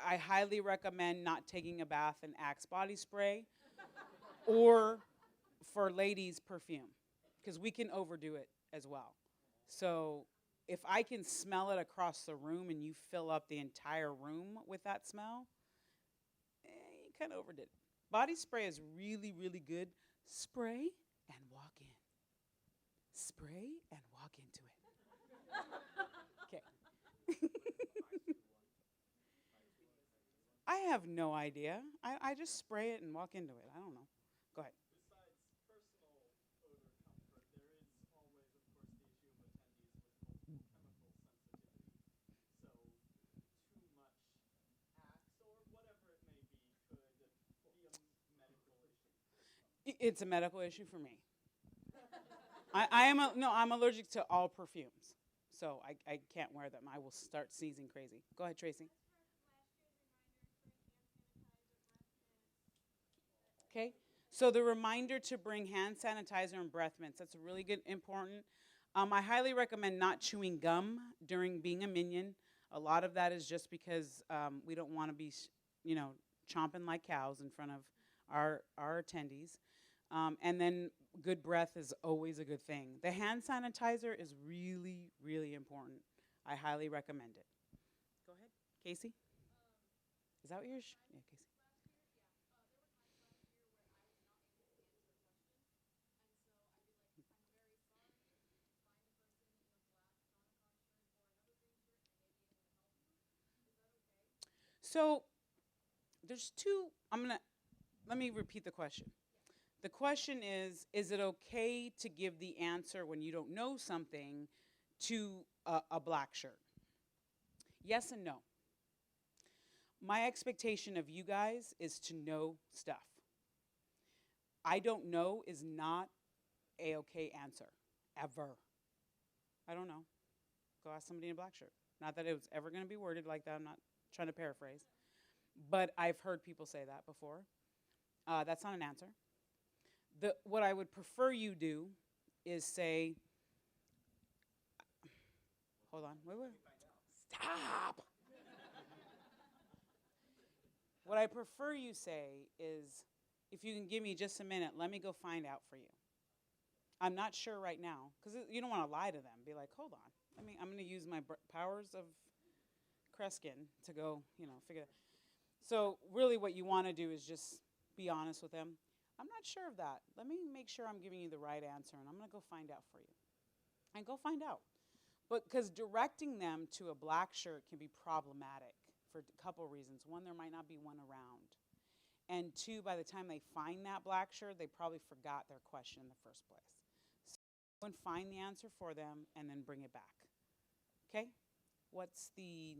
I highly recommend not taking a bath in Axe body spray or for ladies perfume because we can overdo it as well. So if I can smell it across the room and you fill up the entire room with that smell, you kind of overdid it. Body spray is really, really good. Spray and walk in. Spray and walk into it. Okay. I have no idea. I just spray it and walk into it. I don't know. Go ahead. Besides personal odor comfort, there is always, of course, the issue of attendees with multiple chemical sensitivity. So too much Axe or whatever it may be could be a medical issue. It's a medical issue for me. I'm allergic to all perfumes, so I can't wear them. I will start sneezing crazy. Go ahead, Tracy. Okay, so the reminder to bring hand sanitizer and breath mints, that's really good, important. I highly recommend not chewing gum during being a Minion. A lot of that is just because we don't want to be, chomping like cows in front of our attendees. And then good breath is always a good thing. The hand sanitizer is really, really important. I highly recommend it. Go ahead, Casey. Is that what you're? Yeah, Casey. So there's two. Let me repeat the question. The question is it okay to give the answer when you don't know something to a black shirt? Yes and no. My expectation of you guys is to know stuff. I don't know is not a okay answer, ever. I don't know. Go ask somebody in a black shirt. Not that it was ever going to be worded like that. I'm not trying to paraphrase. But I've heard people say that before. That's not an answer. What I would prefer you do is say, hold on, wait. Stop. What I prefer you say is, if you can give me just a minute, let me go find out for you. I'm not sure right now, because you don't want to lie to them. Be like, hold on. I'm going to use my powers of Kreskin to go, figure it out. So really what you want to do is just be honest with them. I'm not sure of that. Let me make sure I'm giving you the right answer, and I'm going to go find out for you. And go find out. But because directing them to a black shirt can be problematic for a couple reasons. One, there might not be one around. And two, by the time they find that black shirt, they probably forgot their question in the first place. So go and find the answer for them and then bring it back. Okay? What's the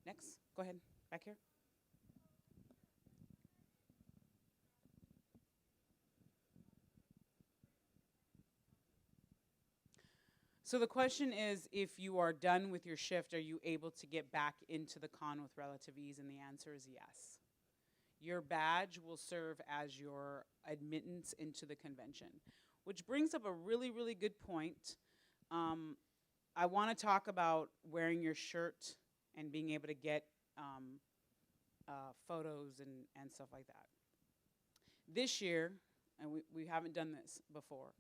next? Go ahead, back here. So the question is, if you are done with your shift, are you able to get back into the con with relative ease? And the answer is yes. Your badge will serve as your admittance into the convention, which brings up a really, really good point. I want to talk about wearing your shirt and being able to get photos and stuff like that. This year, and we haven't done this before,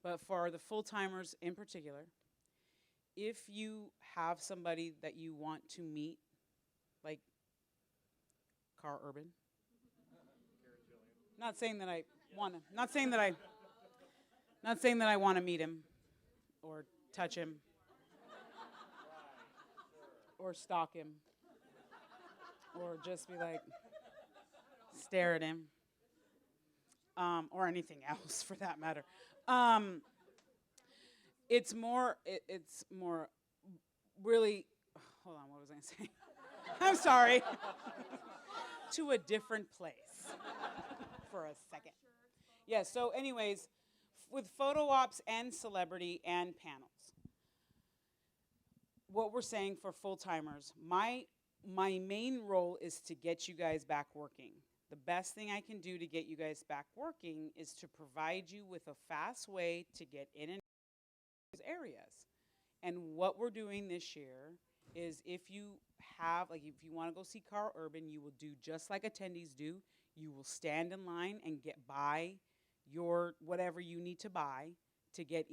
but for the full-timers in particular, if you have somebody that you want to meet, like Carl Urban, not saying that I want to meet him or touch him or stalk him or just be like, stare at him, or anything else for that matter. It's more really, hold on, what was I saying? I'm sorry. To a different place for a second. Yeah, so anyways, with photo ops and celebrity and panels, what we're saying for full-timers, my main role is to get you guys back working. The best thing I can do to get you guys back working is to provide you with a fast way to get in and out of those areas. And what we're doing this year is if you want to go see Carl Urban, you will do just like attendees do. You will stand in line and buy your whatever you need to buy to get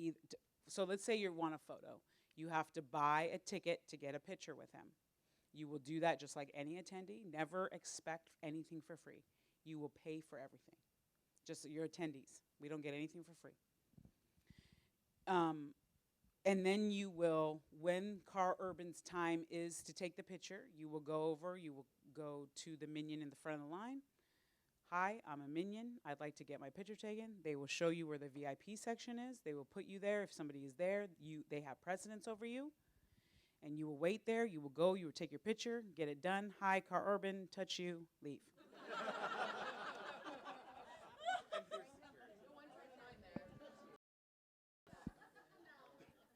so let's say you want a photo. You have to buy a ticket to get a picture with him. You will do that just like any attendee. Never expect anything for free. You will pay for everything. Just your attendees. We don't get anything for free. And then you will, when Carl Urban's time is to take the picture, you will go to the Minion in the front of the line. Hi, I'm a Minion. I'd like to get my picture taken. They will show you where the VIP section is. They will put you there. If somebody is there, they have precedence over you. And you will wait there. You will go. You will take your picture, get it done. Hi, Carl Urban. Touch you. Leave.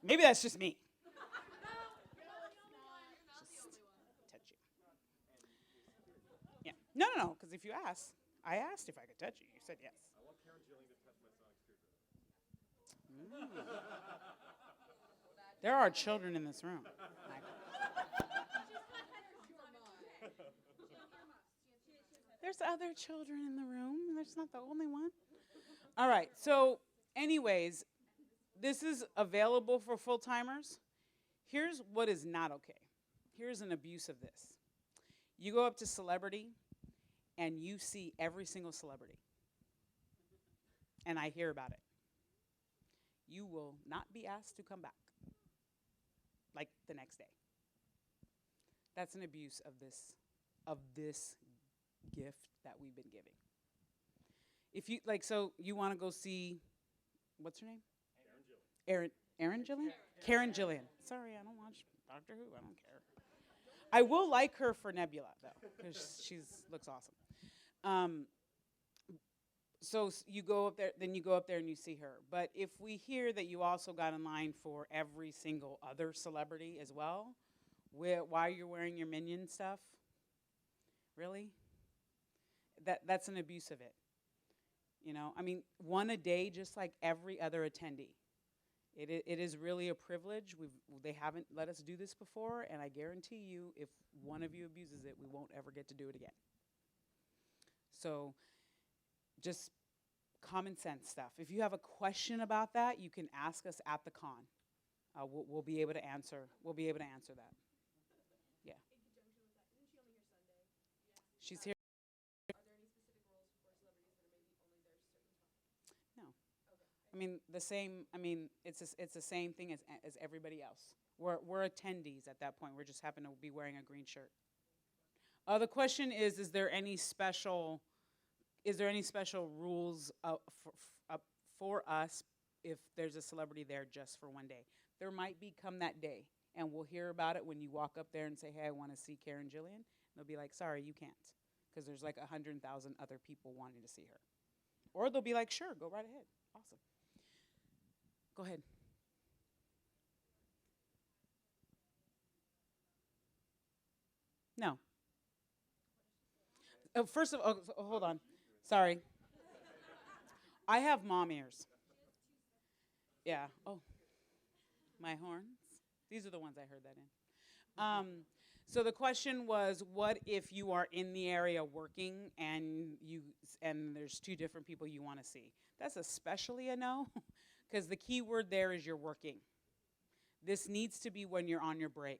Maybe that's just me. Just touch you. Yeah. No, because if you ask, I asked if I could touch you. You said yes. I want Karen Jillian to touch my sonic screwdriver. There are children in this room. There's other children in the room. There's not the only one. All right. So, anyways, this is available for full-timers. Here's what is not okay. Here's an abuse of this. You go up to celebrity, and you see every single celebrity. And I hear about it. You will not be asked to come back. Like the next day. That's an abuse of this gift that we've been giving. If you so you want to go see, what's her name? Erin Jillian? Karen Jillian. Sorry, I don't watch Doctor Who. I don't care. I will like her for Nebula though, because she looks awesome. So you go up there, then you go up there and you see her. But if we hear that you also got in line for every single other celebrity as well, while you're wearing your Minion stuff, really? That's an abuse of it. You know, I mean, one a day, just like every other attendee. It is really a privilege. They haven't let us do this before, and I guarantee you, if one of you abuses it, we won't ever get to do it again. So, just common sense stuff. If you have a question about that, you can ask us at the con. We'll be able to answer. We'll be able to answer that. Yeah. In conjunction with that, isn't she only here Sunday? She's here. Are there any specific rules for celebrities that are maybe only there certain times? No. Okay. I mean, the same. I mean, it's the same thing as everybody else. We're attendees at that point. We just happen to be wearing a green shirt. The question is there any special? Is there any special rules for us if there's a celebrity there just for one day? There might be come that day, and we'll hear about it when you walk up there and say, hey, I want to see Karen Gillian. They'll be like, sorry, you can't, because there's like 100,000 other people wanting to see her. Or they'll be like, sure, go right ahead. Awesome. Go ahead. No. First of all, hold on. Sorry. I have mom ears. Yeah. Oh. My horns? These are the ones I heard that in. So the question was, what if you are in the area working and there's two different people you want to see? That's especially a no, because the key word there is you're working. This needs to be when you're on your break,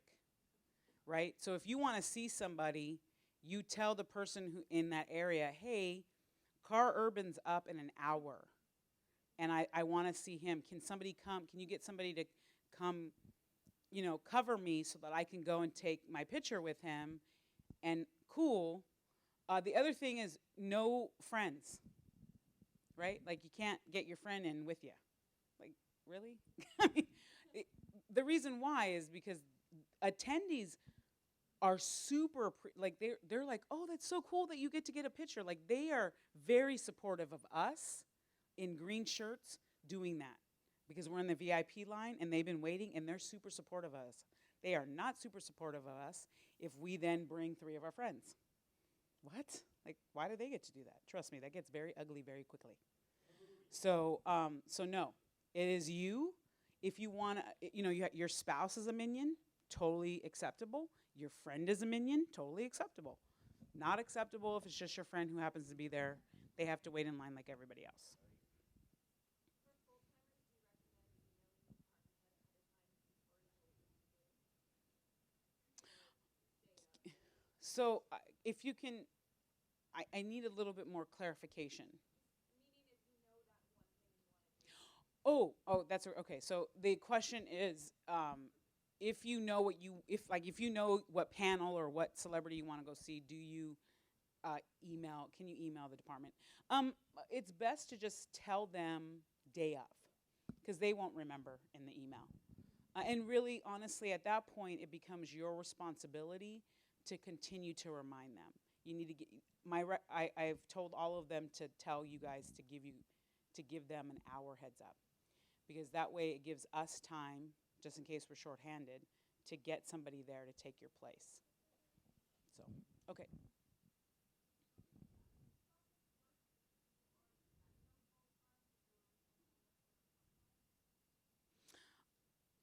right? So if you want to see somebody, you tell the person who in that area, hey, Car Urban's up in an hour, and I want to see him. Can somebody come? Can you get somebody to come, you know, cover me so that I can go and take my picture with him? And cool. The other thing is no friends, right? Like, you can't get your friend in with you. Like, really? I mean, the reason why is because attendees are super, like, they're like, oh, that's so cool that you get to get a picture. Like, they are very supportive of us in green shirts doing that, because we're in the VIP line and they've been waiting, and they're super supportive of us. They are not super supportive of us if we then bring 3 of our friends. What? Like, why do they get to do that? Trust me, that gets very ugly very quickly. So, so no, it is you. If you want to, you know, your spouse is a minion, totally acceptable. Your friend is a minion, totally acceptable. Not acceptable if it's just your friend who happens to be there. They have to wait in line like everybody else. So if you can, I need a little bit more clarification. Oh, that's okay. So the question is, if you know if you know what panel or what celebrity you want to go see, do you email? Can you email the department? It's best to just tell them day of, because they won't remember in the email. And really, honestly, at that point, it becomes your responsibility to continue to remind them. You need to get I've told all of them to tell you guys to give them an hour heads up, because that way it gives us time, just in case we're shorthanded, to get somebody there to take your place. So, okay.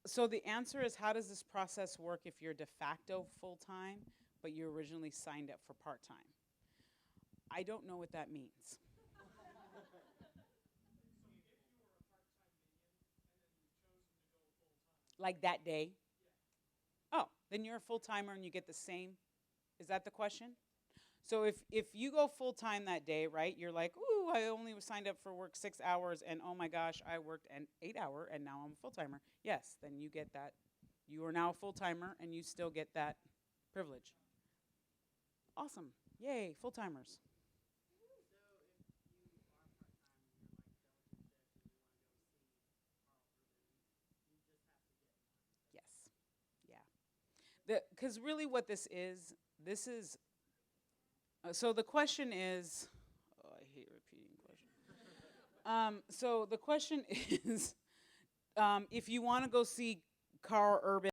So the answer is, how does this process work if you're de facto full-time, but you originally signed up for part-time? I don't know what that means. Like that day? Oh, then you're a full-timer and you get the same. Is that the question? So if you go full-time that day, right, you're like, ooh, I only was signed up for work 6 hours, and oh my gosh, I worked an 8-hour, and now I'm a full-timer. Yes, then you get that. You are now a full-timer, and you still get that privilege. Awesome. Yay, full-timers. Yes. Yeah. Because really what this is so the question is, oh, I hate repeating questions. So the question is, if you want to go see Carl Urban